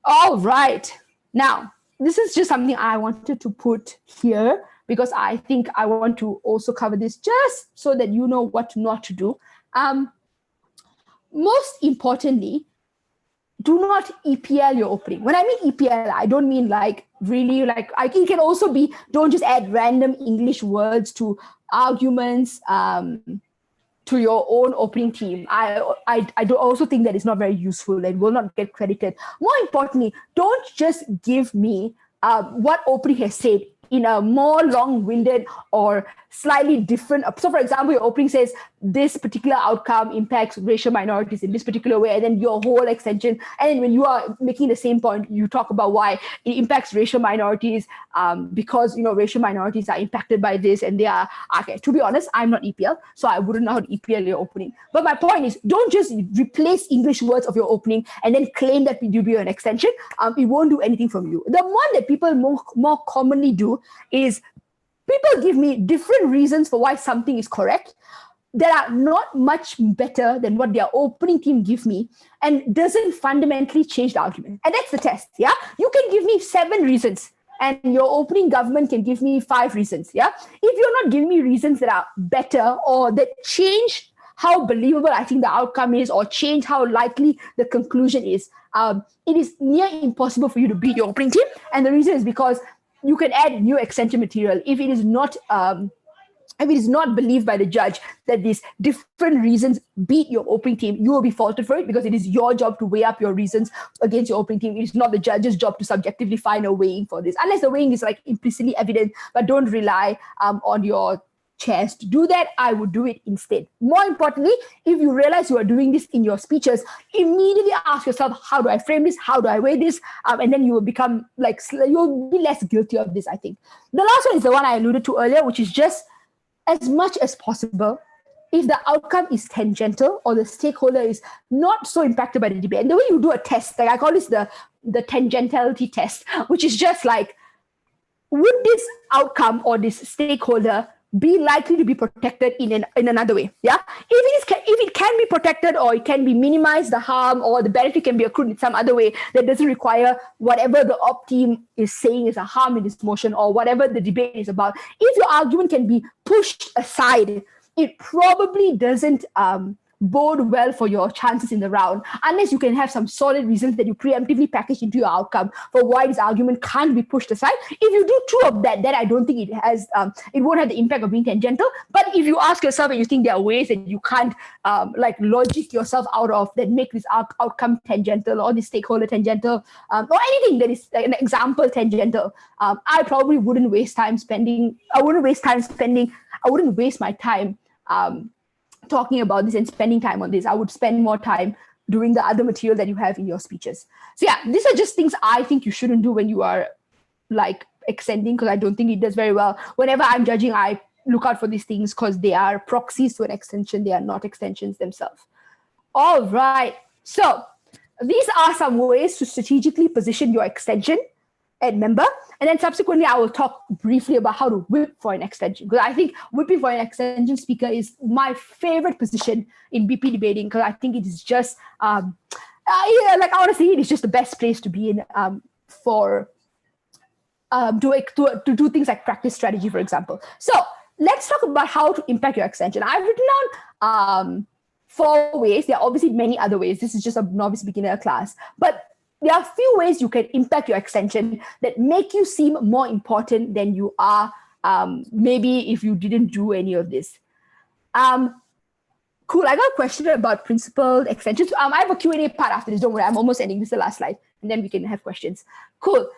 All right. Now, this is just something I wanted to put here because I think I want to also cover this just so that you know what not to do. Most importantly, do not EPL your opening. When I mean EPL, I don't mean like really like, it can also be, don't just add random English words to arguments to your own opening team. I do also think that it's not very useful and will not get credited. More importantly, don't just give me what opening has said in a more long-winded or slightly different. So for example, your opening says this particular outcome impacts racial minorities in this particular way, and then your whole extension, and then when you are making the same point, you talk about why it impacts racial minorities because racial minorities are impacted by this, and they are okay. To be honest, I'm not EPL, so I wouldn't know how to EPL your opening. But my point is, don't just replace English words of your opening and then claim that it will be an extension. It won't do anything from you. The one that people more commonly do is people give me different reasons for why something is correct that are not much better than what their opening team give me and doesn't fundamentally change the argument. And that's the test, yeah? You can give me 7 reasons and your opening government can give me 5 reasons, yeah? If you're not giving me reasons that are better or that change how believable I think the outcome is or change how likely the conclusion is, it is near impossible for you to beat your opening team. And the reason is because you can add new extension material if it is not believed by the judge that these different reasons beat your opening team. You will be faulted for it because it is your job to weigh up your reasons against your opening team. It is not the judge's job to subjectively find a weighing for this, unless the weighing is like implicitly evident. But don't rely on your chairs to do that. I would do it instead. More importantly, if you realize you are doing this in your speeches, immediately ask yourself, how do I frame this? How do I weigh this? And then you will become like, you'll be less guilty of this, I think. The last one is the one I alluded to earlier, which is just as much as possible, if the outcome is tangential or the stakeholder is not so impacted by the debate. And the way you do a test, like I call this the tangentiality test, which is just like, would this outcome or this stakeholder be likely to be protected in another way? Yeah, if it can be protected or it can be minimized, the harm or the benefit can be accrued in some other way that doesn't require whatever the op team is saying is a harm in this motion or whatever the debate is about. If your argument can be pushed aside, it probably doesn't bode well for your chances in the round, unless you can have some solid reasons that you preemptively package into your outcome for why this argument can't be pushed aside. If you do 2 of that, then I don't think it has, it won't have the impact of being tangential. But if you ask yourself and you think there are ways that you can't like logic yourself out of that make this outcome tangential or this stakeholder tangential or anything that is like an example tangential, I probably wouldn't waste my time talking about this and spending time on this. I would spend more time doing the other material that you have in your speeches. So yeah, these are just things I think you shouldn't do when you are like extending, because I don't think it does very well. Whenever I'm judging, I look out for these things because they are proxies to an extension. They are not extensions themselves. All right. So these are some ways to strategically position your extension and member. And then subsequently, I will talk briefly about how to whip for an extension. Because I think whipping for an extension speaker is my favorite position in BP debating, because I think it is just, honestly, it is just the best place to be in to do things like practice strategy, for example. So let's talk about how to impact your extension. I've written down 4 ways. There are obviously many other ways. This is just a novice beginner class. But there are a few ways you can impact your extension that make you seem more important than you are maybe if you didn't do any of this. Cool. I got a question about principled extensions. I have a Q&A part after this. Don't worry. I'm almost ending. This is the last slide. And then we can have questions. Cool.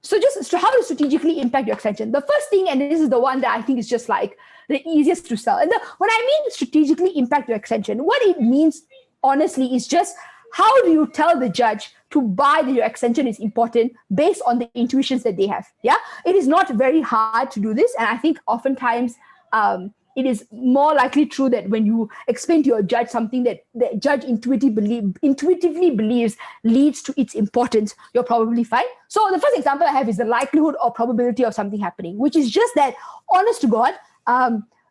So how to strategically impact your extension. The first thing, and this is the one that I think is just like the easiest to sell. And when I mean strategically impact your extension, what it means, honestly, is just how do you tell the judge to buy that your extension is important based on the intuitions that they have? Yeah, it is not very hard to do this. And I think oftentimes it is more likely true that when you explain to your judge something that the judge intuitively believes leads to its importance, you're probably fine. So the first example I have is the likelihood or probability of something happening, which is just that, honest to God,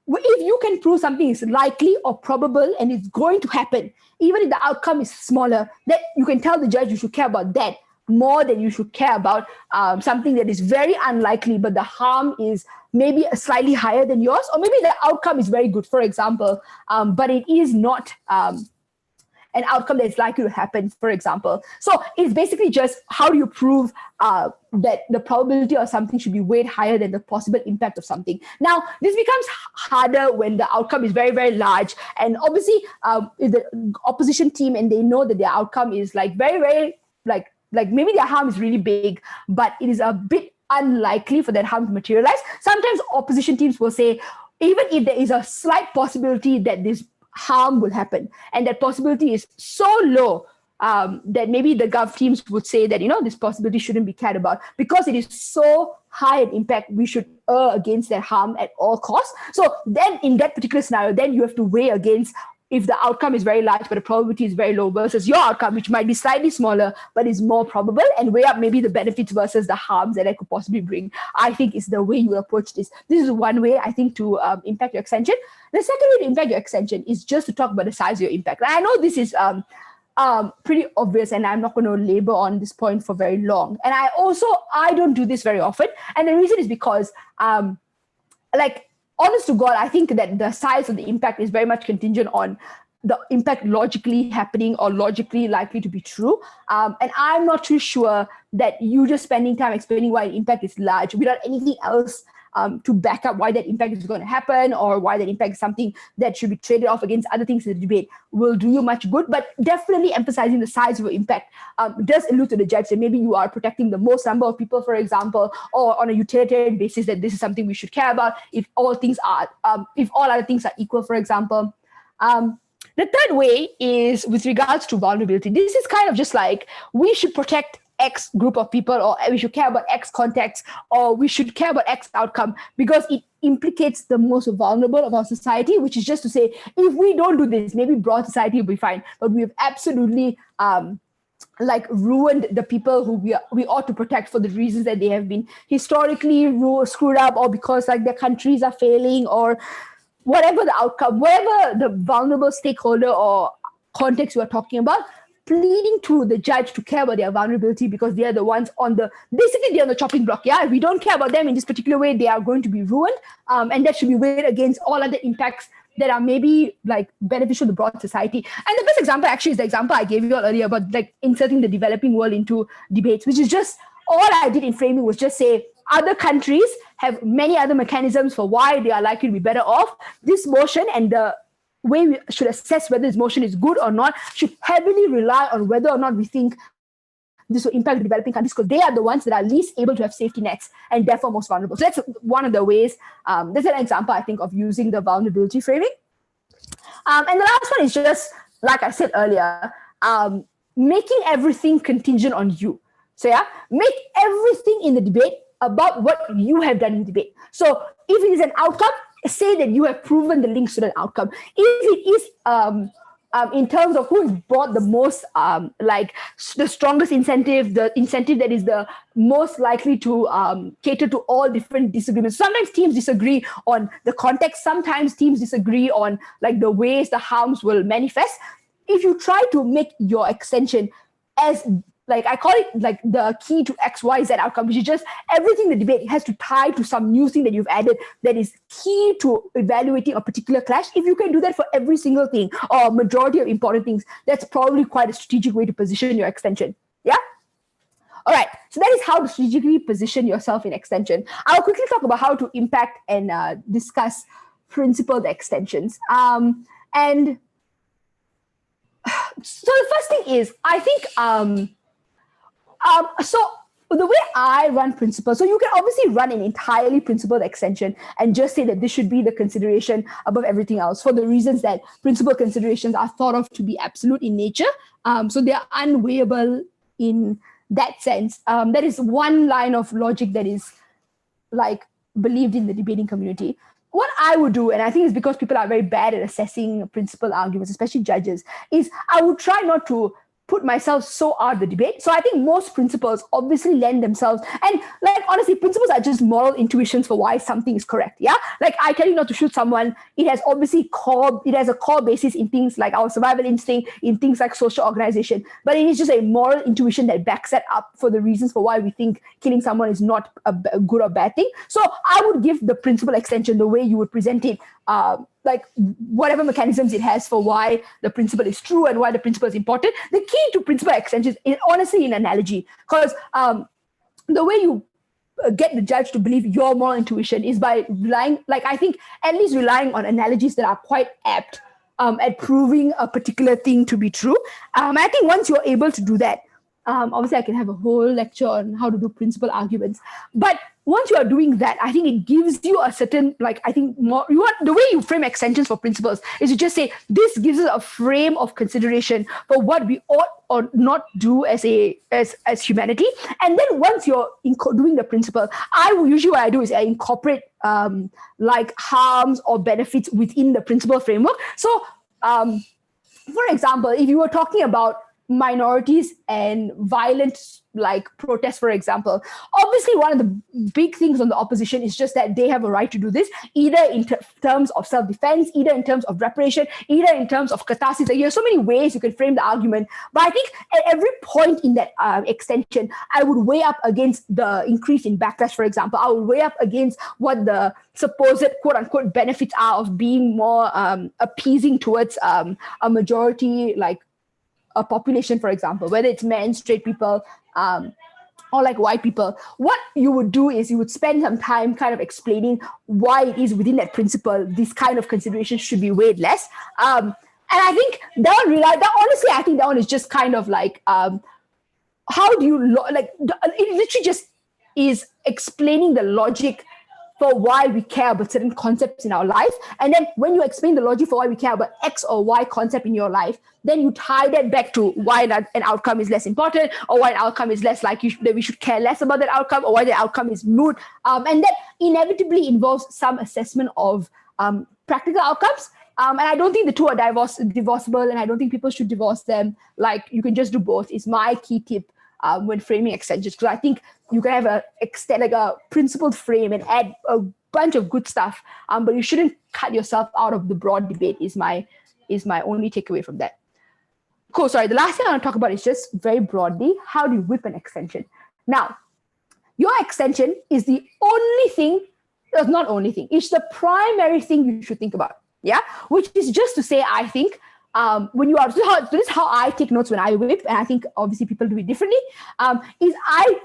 if you can prove something is likely or probable and it's going to happen, even if the outcome is smaller, that you can tell the judge you should care about that more than you should care about something that is very unlikely, but the harm is maybe slightly higher than yours, or maybe the outcome is very good, for example, but it is not an outcome that's likely to happen, for example. So it's basically just how do you prove that the probability of something should be weighed higher than the possible impact of something. Now, this becomes harder when the outcome is very, very large. And obviously, if the opposition team and they know that their outcome is like very, very, like maybe their harm is really big, but it is a bit unlikely for that harm to materialize. Sometimes opposition teams will say, even if there is a slight possibility that this harm will happen, and that possibility is so low that maybe the gov teams would say that, this possibility shouldn't be cared about because it is so high in impact, we should err against that harm at all costs. So then in that particular scenario, then you have to weigh against if the outcome is very large, but the probability is very low versus your outcome, which might be slightly smaller, but is more probable, and weigh up maybe the benefits versus the harms that I could possibly bring. I think is the way you approach this. This is one way, I think, to impact your extension. The second way to impact your extension is just to talk about the size of your impact. I know this is pretty obvious, and I'm not going to labor on this point for very long. And I don't do this very often. And the reason is because, honest to God, I think that the size of the impact is very much contingent on the impact logically happening or logically likely to be true. And I'm not too sure that you just spending time explaining why the impact is large without anything else to back up why that impact is going to happen or why that impact is something that should be traded off against other things in the debate will do you much good. But definitely emphasizing the size of your impact does allude to the judge that maybe you are protecting the most number of people, for example, or on a utilitarian basis that this is something we should care about if all other things are equal, for example. The third way is with regards to vulnerability. This is kind of just like we should protect X group of people, or we should care about X context, or we should care about X outcome because it implicates the most vulnerable of our society, which is just to say, if we don't do this, maybe broad society will be fine, but we've absolutely ruined the people who we ought to protect for the reasons that they have been historically screwed up, or because their countries are failing, or whatever the outcome, whatever the vulnerable stakeholder or context you are talking about, pleading to the judge to care about their vulnerability because they are the ones basically they're on the chopping block. Yeah, if we don't care about them in this particular way, they are going to be ruined. And that should be weighed against all other impacts that are maybe beneficial to broad society. And the best example actually is the example I gave you earlier about inserting the developing world into debates, which is just all I did in framing was just say, other countries have many other mechanisms for why they are likely to be better off. This motion and the way we should assess whether this motion is good or not should heavily rely on whether or not we think this will impact the developing countries because they are the ones that are least able to have safety nets and therefore most vulnerable. So that's one of the ways. That's an example, I think, of using the vulnerability framing. And the last one is just, like I said earlier, making everything contingent on you. So yeah, make everything in the debate about what you have done in the debate. So if it is an outcome, say that you have proven the links to that outcome. If it is in terms of who has brought the most, like the strongest incentive, the incentive that is the most likely to cater to all different disagreements. Sometimes teams disagree on the context. Sometimes teams disagree on like the ways the harms will manifest. If you try to make your extension as like I call it like the key to X, Y, Z outcome, which is just everything in the debate has to tie to some new thing that you've added that is key to evaluating a particular clash. If you can do that for every single thing or majority of important things, that's probably quite a strategic way to position your extension. Yeah? All right. So that is how to strategically position yourself in extension. I'll quickly talk about how to impact and discuss principled extensions. And so the first thing is, I think, so the way I run principles, so you can obviously run an entirely principled extension and just say that this should be the consideration above everything else for the reasons that principal considerations are thought of to be absolute in nature. So they are unweighable in that sense. That is one line of logic that is like believed in the debating community. What I would do, and I think it's because people are very bad at assessing principal arguments, especially judges, is I would try not to put myself so out of the debate. So I think most principles obviously lend themselves, and like honestly, principles are just moral intuitions for why something is correct. Yeah, like I tell you not to shoot someone. It has obviously a core basis in things like our survival instinct, in things like social organization. But it is just a moral intuition that backs that up for the reasons for why we think killing someone is not a good or bad thing. So I would give the principle extension the way you would present it. Like whatever mechanisms it has for why the principle is true and why the principle is important. The key to principle extensions is honestly an analogy, because the way you get the judge to believe your moral intuition is by relying, like I think at least relying on analogies that are quite apt at proving a particular thing to be true. I think once you're able to do that, obviously I can have a whole lecture on how to do principle arguments, but once you are doing that, I think it gives you a certain, like, I think more, the way you frame extensions for principles is to just say, this gives us a frame of consideration for what we ought or not do as humanity. And then once you're doing the principle, usually what I do is I incorporate like harms or benefits within the principle framework. So, for example, if you were talking about minorities and violent like protests, for example, obviously one of the big things on the opposition is just that they have a right to do this, either in terms of self-defense, either in terms of reparation, either in terms of catharsis. Like, there's so many ways you can frame the argument, but I think at every point in that extension, I would weigh up against the increase in backlash, for example. I would weigh up against what the supposed quote-unquote benefits are of being more appeasing towards a majority, like a population, for example, whether it's men, straight people, or like white people. What you would do is you would spend some time kind of explaining why it is within that principle this kind of consideration should be weighed less. And I think honestly, I think that one is just kind of like, how do you, it literally just is explaining the logic for why we care about certain concepts in our life. And then when you explain the logic for why we care about X or Y concept in your life, then you tie that back to why an outcome is less important, or why an outcome is less like that we should care less about that outcome, or why the outcome is moot. And that inevitably involves some assessment of practical outcomes. And I don't think the two are divorceable, and I don't think people should divorce them. Like, you can just do both, is my key tip when framing extensions, because I think you can have a principled frame and add a bunch of good stuff, but you shouldn't cut yourself out of the broad debate is my only takeaway from that. Cool. Sorry. The last thing I want to talk about is just very broadly, how do you whip an extension? Now, your extension is the only thing, not only thing, it's the primary thing you should think about. Yeah. Which is just to say, I think, when you are, this is how I take notes when I whip, and I think obviously people do it differently, is I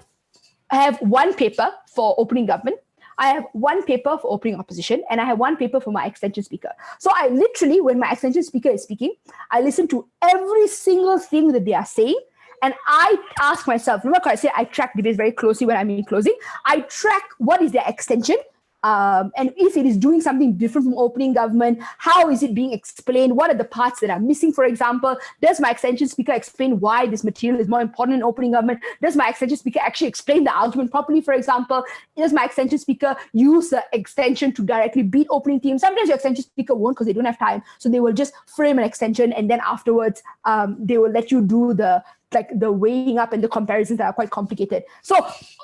have one paper for opening government, I have one paper for opening opposition, and I have one paper for my extension speaker. So I literally, when my extension speaker is speaking, I listen to every single thing that they are saying, and I ask myself, remember I said I track debates very closely when I'm in closing, I track what is their extension, And if it is doing something different from opening government, how is it being explained? What are the parts that are missing? For example, does my extension speaker explain why this material is more important in opening government? Does my extension speaker actually explain the argument properly? For example, does my extension speaker use the extension to directly beat opening teams? Sometimes your extension speaker won't because they don't have time. So they will just frame an extension, and then afterwards they will let you do the weighing up and the comparisons that are quite complicated. So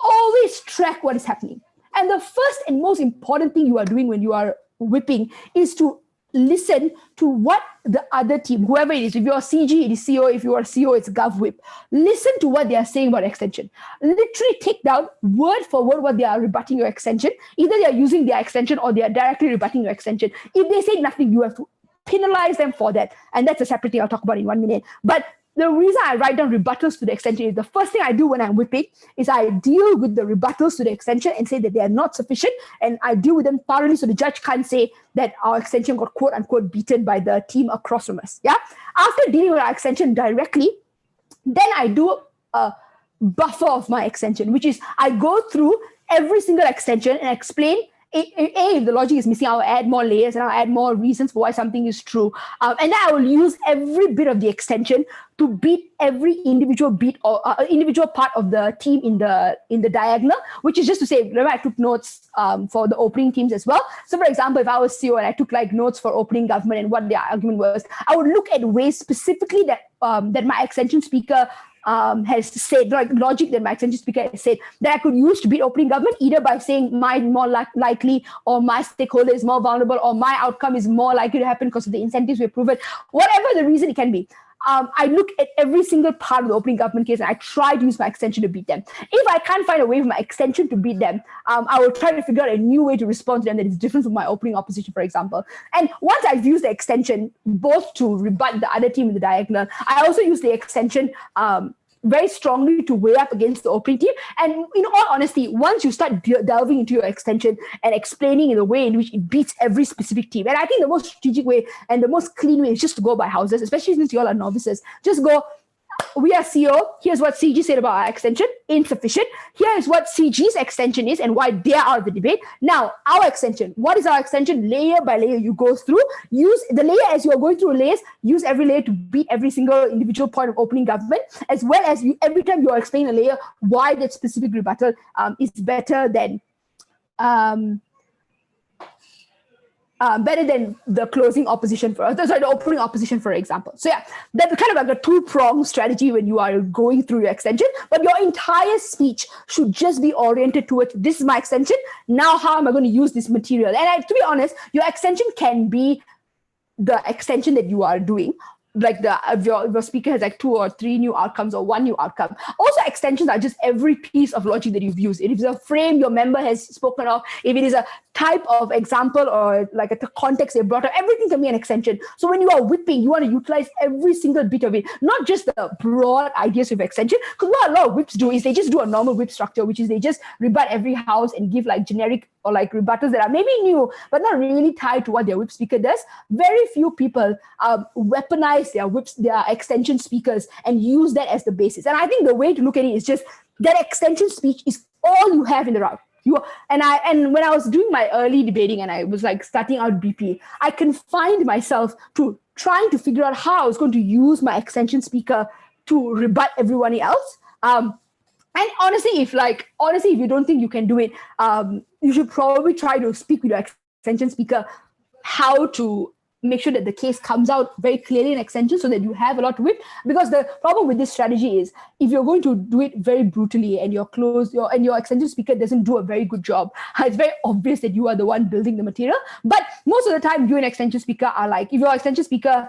always track what is happening. And the first and most important thing you are doing when you are whipping is to listen to what the other team, whoever it is, if you're CG, it is CO, if you are CO, it's Gov Whip. Listen to what they are saying about extension. Literally take down word for word what they are rebutting your extension. Either they are using their extension or they are directly rebutting your extension. If they say nothing, you have to penalize them for that. And that's a separate thing I'll talk about in 1 minute. But the reason I write down rebuttals to the extension is the first thing I do when I'm whipping is I deal with the rebuttals to the extension and say that they are not sufficient, and I deal with them thoroughly so the judge can't say that our extension got quote unquote beaten by the team across from us. Yeah. After dealing with our extension directly, then I do a buffer of my extension, which is I go through every single extension and explain if the logic is missing, I'll add more layers and I'll add more reasons for why something is true. And then I will use every bit of the extension to beat every individual beat or individual part of the team in the diagonal, which is just to say, remember I took notes for the opening teams as well. So for example, if I was CEO and I took notes for opening government and what their argument was, I would look at ways specifically that that my extension speaker has said, logic that my extension speaker has said that I could use to beat opening government, either by saying my more likely, or my stakeholder is more vulnerable, or my outcome is more likely to happen because of the incentives we've proven, whatever the reason it can be. I look at every single part of the opening government case and I try to use my extension to beat them. If I can't find a way for my extension to beat them, I will try to figure out a new way to respond to them that is different from my opening opposition, for example. And once I've used the extension both to rebut the other team in the diagonal, I also use the extension very strongly to weigh up against the opening team. And in all honesty, once you start delving into your extension and explaining in a way in which it beats every specific team, and I think the most strategic way and the most clean way is just to go by houses, especially since you all are novices. Just go, we are CO, here's what CG said about our extension, insufficient. Here is what CG's extension is and why they are out of the debate. Now, our extension, what is our extension? Layer by layer, you go through, use the layer as you are going through layers, use every layer to beat every single individual point of opening government, as well as you every time you are explaining a layer why that specific rebuttal is better than the closing opposition the opening opposition, for example. So yeah, that's kind of like a two-pronged strategy when you are going through your extension, but your entire speech should just be oriented towards, this is my extension, now how am I going to use this material? And to be honest, your extension can be the extension that you are doing, like if your speaker has 2 or 3 new outcomes or 1 new outcome. Also, extensions are just every piece of logic that you've used. If it's a frame your member has spoken of, if it is a type of example or a context they brought up, everything can be an extension. So when you are whipping, you want to utilize every single bit of it, not just the broad ideas of extension. Because what a lot of whips do is they just do a normal whip structure, which is they just rebut every house and give generic or rebuttals that are maybe new, but not really tied to what their whip speaker does. Very few people weaponize their extension speakers and use that as the basis. And I think the way to look at it is just that extension speech is all you have in the route. And when I was doing my early debating and I was starting out BP, I confined myself to trying to figure out how I was going to use my extension speaker to rebut everyone else. And honestly, if you don't think you can do it, you should probably try to speak with your extension speaker how to make sure that the case comes out very clearly in extension so that you have a lot to whip. Because the problem with this strategy is if you're going to do it very brutally and your extension speaker doesn't do a very good job, it's very obvious that you are the one building the material. But most of the time, you and extension speaker are if your extension speaker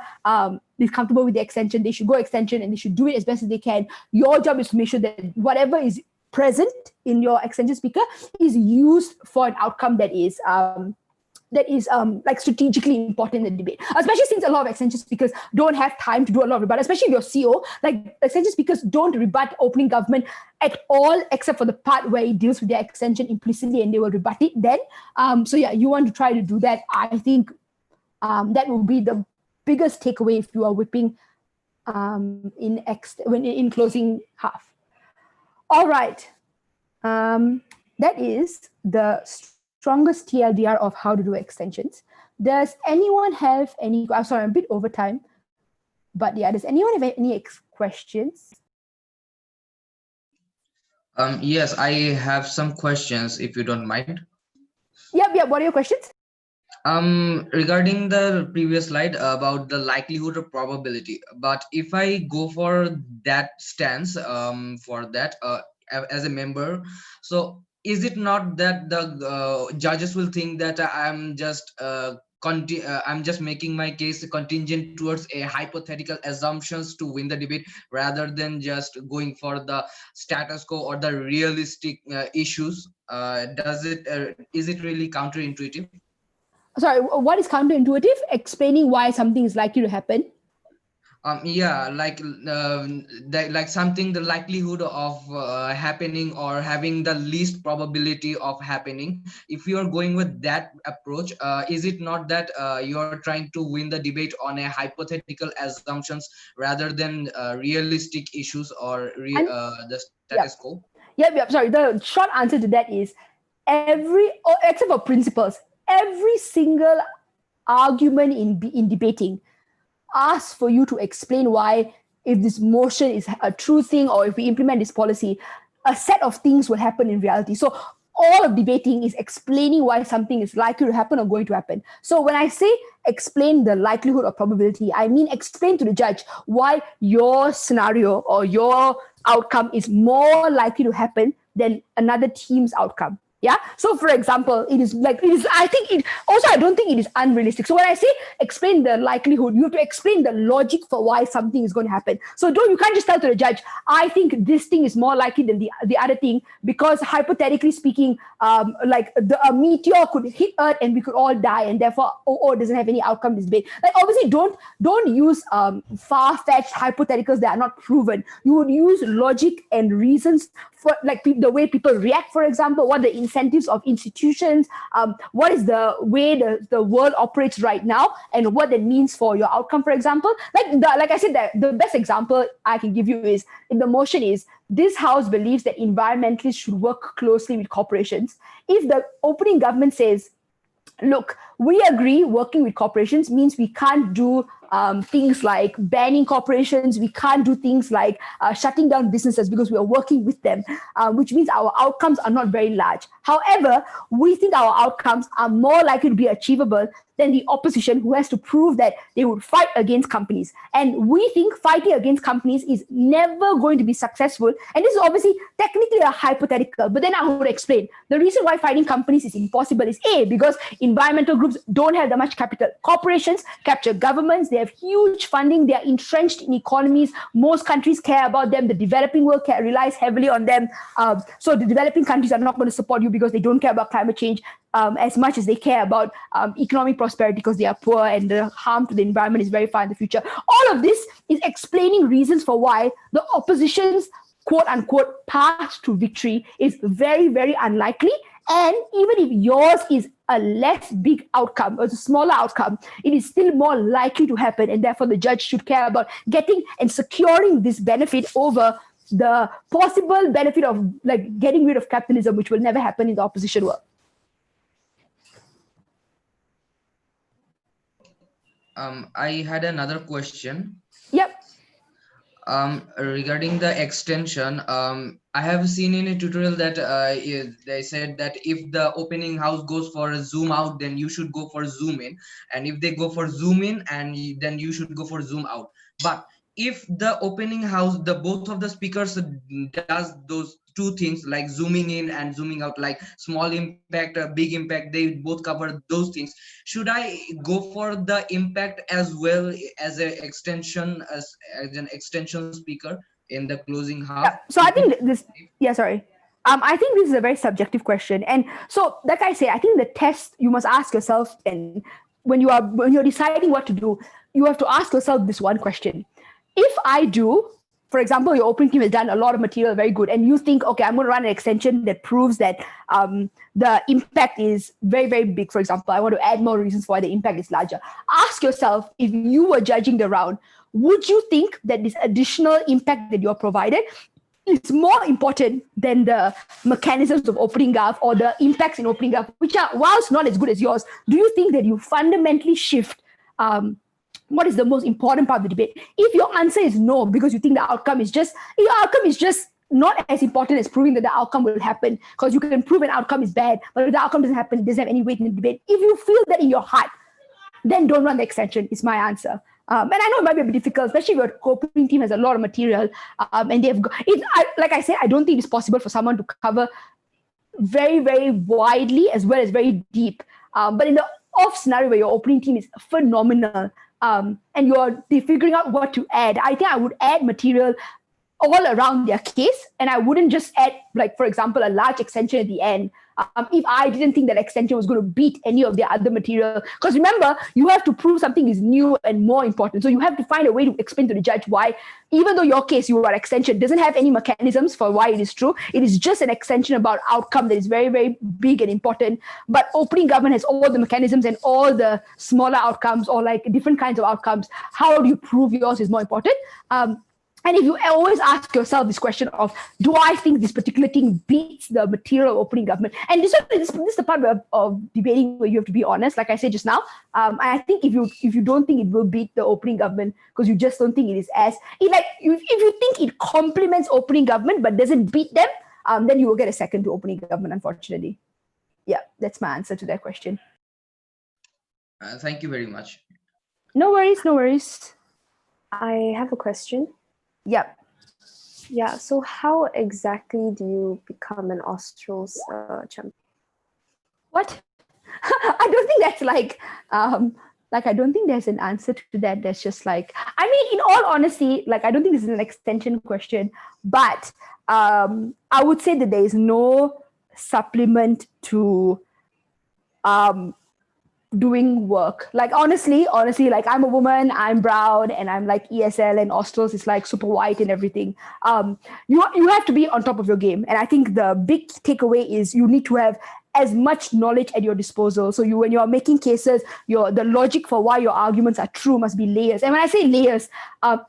is comfortable with the extension, they should go extension and they should do it as best as they can. Your job is to make sure that whatever is present in your extension speaker is used for an outcome that is strategically important in the debate, especially since a lot of extension speakers don't have time to do a lot of rebut, especially if you're CO. Extension speakers don't rebut opening government at all, except for the part where it deals with their extension implicitly and they will rebut it then. So yeah, you want to try to do that. I think that will be the biggest takeaway if you are whipping in closing half. All right. That is the strongest TLDR of how to do extensions. Does anyone have any? I'm sorry, I'm a bit over time, but yeah, does anyone have any questions? Yes, I have some questions if you don't mind. Yep. What are your questions? Regarding the previous slide about the likelihood or probability, but if I go for that stance, for that as a member, so is it not that the judges will think that I'm just making my case contingent towards a hypothetical assumptions to win the debate rather than just going for the status quo or the realistic issues? Is it really counterintuitive? Sorry, what is counterintuitive? Explaining why something is likely to happen. Yeah, like something, the likelihood of happening or having the least probability of happening. If you are going with that approach, is it not that you are trying to win the debate on a hypothetical assumptions rather than realistic issues or the status quo? Yep. Sorry, the short answer to that is except for principles, every single argument in debating asks for you to explain why, if this motion is a true thing or if we implement this policy, a set of things will happen in reality. So all of debating is explaining why something is likely to happen or going to happen. So when I say explain the likelihood or probability, I mean explain to the judge why your scenario or your outcome is more likely to happen than another team's outcome. Yeah. So, for example, I think it also, I don't think it is unrealistic. So, when I say explain the likelihood, you have to explain the logic for why something is going to happen. So, you can't just tell to the judge, I think this thing is more likely than the other thing because hypothetically speaking, a meteor could hit Earth and we could all die, and therefore, it doesn't have any outcome this debate. Like, obviously, don't use far-fetched hypotheticals that are not proven. You would use logic and reasons for the way people react, for example, what the incentives of institutions, what is the way the world operates right now, and what that means for your outcome, for example. Like I said, the best example I can give you is in the motion is this house believes that environmentalists should work closely with corporations. If the opening government says, look, we agree working with corporations means we can't do things like banning corporations. We can't do things like shutting down businesses because we are working with them, which means our outcomes are not very large. However, we think our outcomes are more likely to be achievable than the opposition, who has to prove that they would fight against companies. And we think fighting against companies is never going to be successful. And this is obviously technically a hypothetical, but then I would explain. The reason why fighting companies is impossible is A, because environmental groups don't have that much capital. Corporations capture governments. They have huge funding. They are entrenched in economies. Most countries care about them. The developing world relies heavily on them. So the developing countries are not going to support you because they don't care about climate change as much as they care about economic prosperity because they are poor and the harm to the environment is very far in the future. All of this is explaining reasons for why the opposition's quote unquote path to victory is very, very unlikely. And even if yours is a less big outcome or a smaller outcome, it is still more likely to happen. And therefore, the judge should care about getting and securing this benefit over the possible benefit of getting rid of capitalism, which will never happen in the opposition world. I had another question. Yep. Regarding the extension, I have seen in a tutorial that they said that if the opening house goes for a zoom out, then you should go for zoom in, and if they go for zoom in, and then you should go for zoom out. But if the opening house, the both of the speakers does those two things, like zooming in and zooming out, like small impact, big impact, they both cover those things, should I go for the impact as well as an extension, as an extension speaker in the closing half? Yeah. So I think sorry. I think this is a very subjective question. And so, like I say, I think the test you must ask yourself, and when you're deciding what to do, you have to ask yourself this one question. If I do, for example, your opening team has done a lot of material very good, and you think, okay, I'm going to run an extension that proves that the impact is very, very big. For example, I want to add more reasons why the impact is larger. Ask yourself, if you were judging the round, would you think that this additional impact that you're provided is more important than the mechanisms of opening gov or the impacts in opening gov, which are, whilst not as good as yours, do you think that you fundamentally shift what is the most important part of the debate? If your answer is no, because you think the outcome is just, not as important as proving that the outcome will happen, because you can prove an outcome is bad, but if the outcome doesn't happen, it doesn't have any weight in the debate. If you feel that in your heart, then don't run the extension, is my answer. And I know it might be a bit difficult, especially if your co-oping team has a lot of material, and they've got, like I said, I don't think it's possible for someone to cover very, very widely as well as very deep. But in the off scenario where your opening team is phenomenal, and you're figuring out what to add, I think I would add material all around their case, and I wouldn't just add, like, for example, a large extension at the end if I didn't think that extension was going to beat any of the other material. Because remember, you have to prove something is new and more important. So you have to find a way to explain to the judge why, even though your case, your extension doesn't have any mechanisms for why it is true, it is just an extension about outcome that is very, very big and important. But opening government has all the mechanisms and all the smaller outcomes, or like different kinds of outcomes. How do you prove yours is more important? And if you always ask yourself this question of, do I think this particular thing beats the material opening government? And this is the part of debating where you have to be honest, like I said just now. And I think if you don't think it will beat the opening government because you just don't think it is if you think it complements opening government but doesn't beat them, then you will get a second to opening government, unfortunately. Yeah, that's my answer to that question. Thank you very much. No worries. I have a question. Yep. Yeah, so how exactly do you become an Austral champion? What? I don't think that's I don't think there's an answer to that. That's just like, I mean, in all honesty, like, I don't think this is an extension question, but I would say that there is no supplement to doing work. Like, honestly, like, I'm a woman, I'm brown, and I'm like ESL, and Australs is like super white and everything. You have to be on top of your game. And I think the big takeaway is you need to have as much knowledge at your disposal. So when you're making cases, the logic for why your arguments are true must be layers. And when I say layers,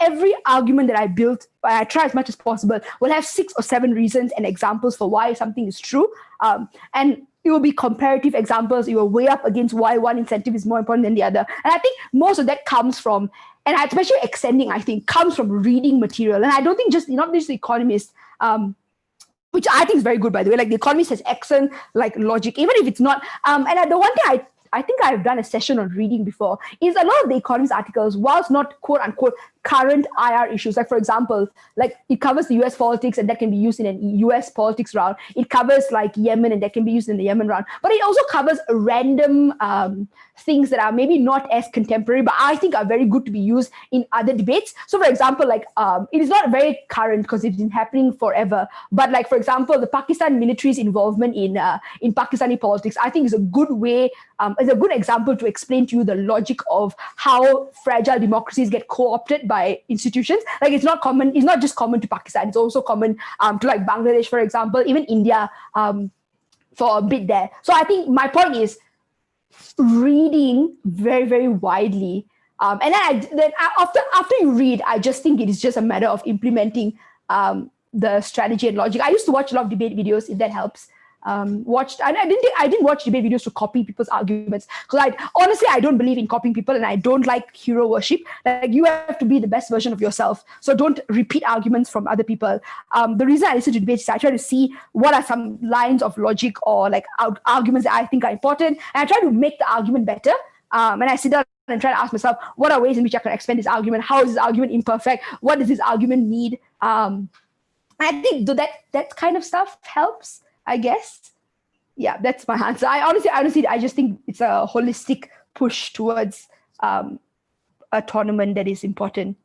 every argument that I built, I try as much as possible, will have 6 or 7 reasons and examples for why something is true. And it will be comparative examples. You will weigh up against why one incentive is more important than the other. And I think most of that comes from, and especially extending, I think, comes from reading material. And I don't think not just The Economist, which I think is very good, by the way. Like, The Economist has excellent logic, even if it's not. And the one thing I think I've done a session on reading before is a lot of The Economist articles, whilst not quote unquote current IR issues, like, for example, like, it covers the US politics and that can be used in an US politics round. It covers like Yemen and that can be used in the Yemen round. But it also covers random things that are maybe not as contemporary, but I think are very good to be used in other debates. So, for example, like, it is not very current because it's been happening forever. But, like, for example, the Pakistan military's involvement in Pakistani politics, I think is a good way, is a good example to explain to you the logic of how fragile democracies get co-opted by institutions. Like, it's not just common to Pakistan, it's also common to like Bangladesh, for example, even India for a bit there. So I think my point is reading very, very widely. And then after you read, I just think it is just a matter of implementing the strategy and logic. I used to watch a lot of debate videos, if that helps. I didn't watch debate videos to copy people's arguments, because I don't believe in copying people, and I don't like hero worship. Like, you have to be the best version of yourself, so don't repeat arguments from other people. The reason I listen to debates is I try to see what are some lines of logic or like arguments that I think are important, and I try to make the argument better. And I sit down and try to ask myself, what are ways in which I can expand this argument? How is this argument imperfect? What does this argument need? I think that kind of stuff helps, I guess. Yeah, that's my answer. I honestly, I just think it's a holistic push towards a tournament that is important.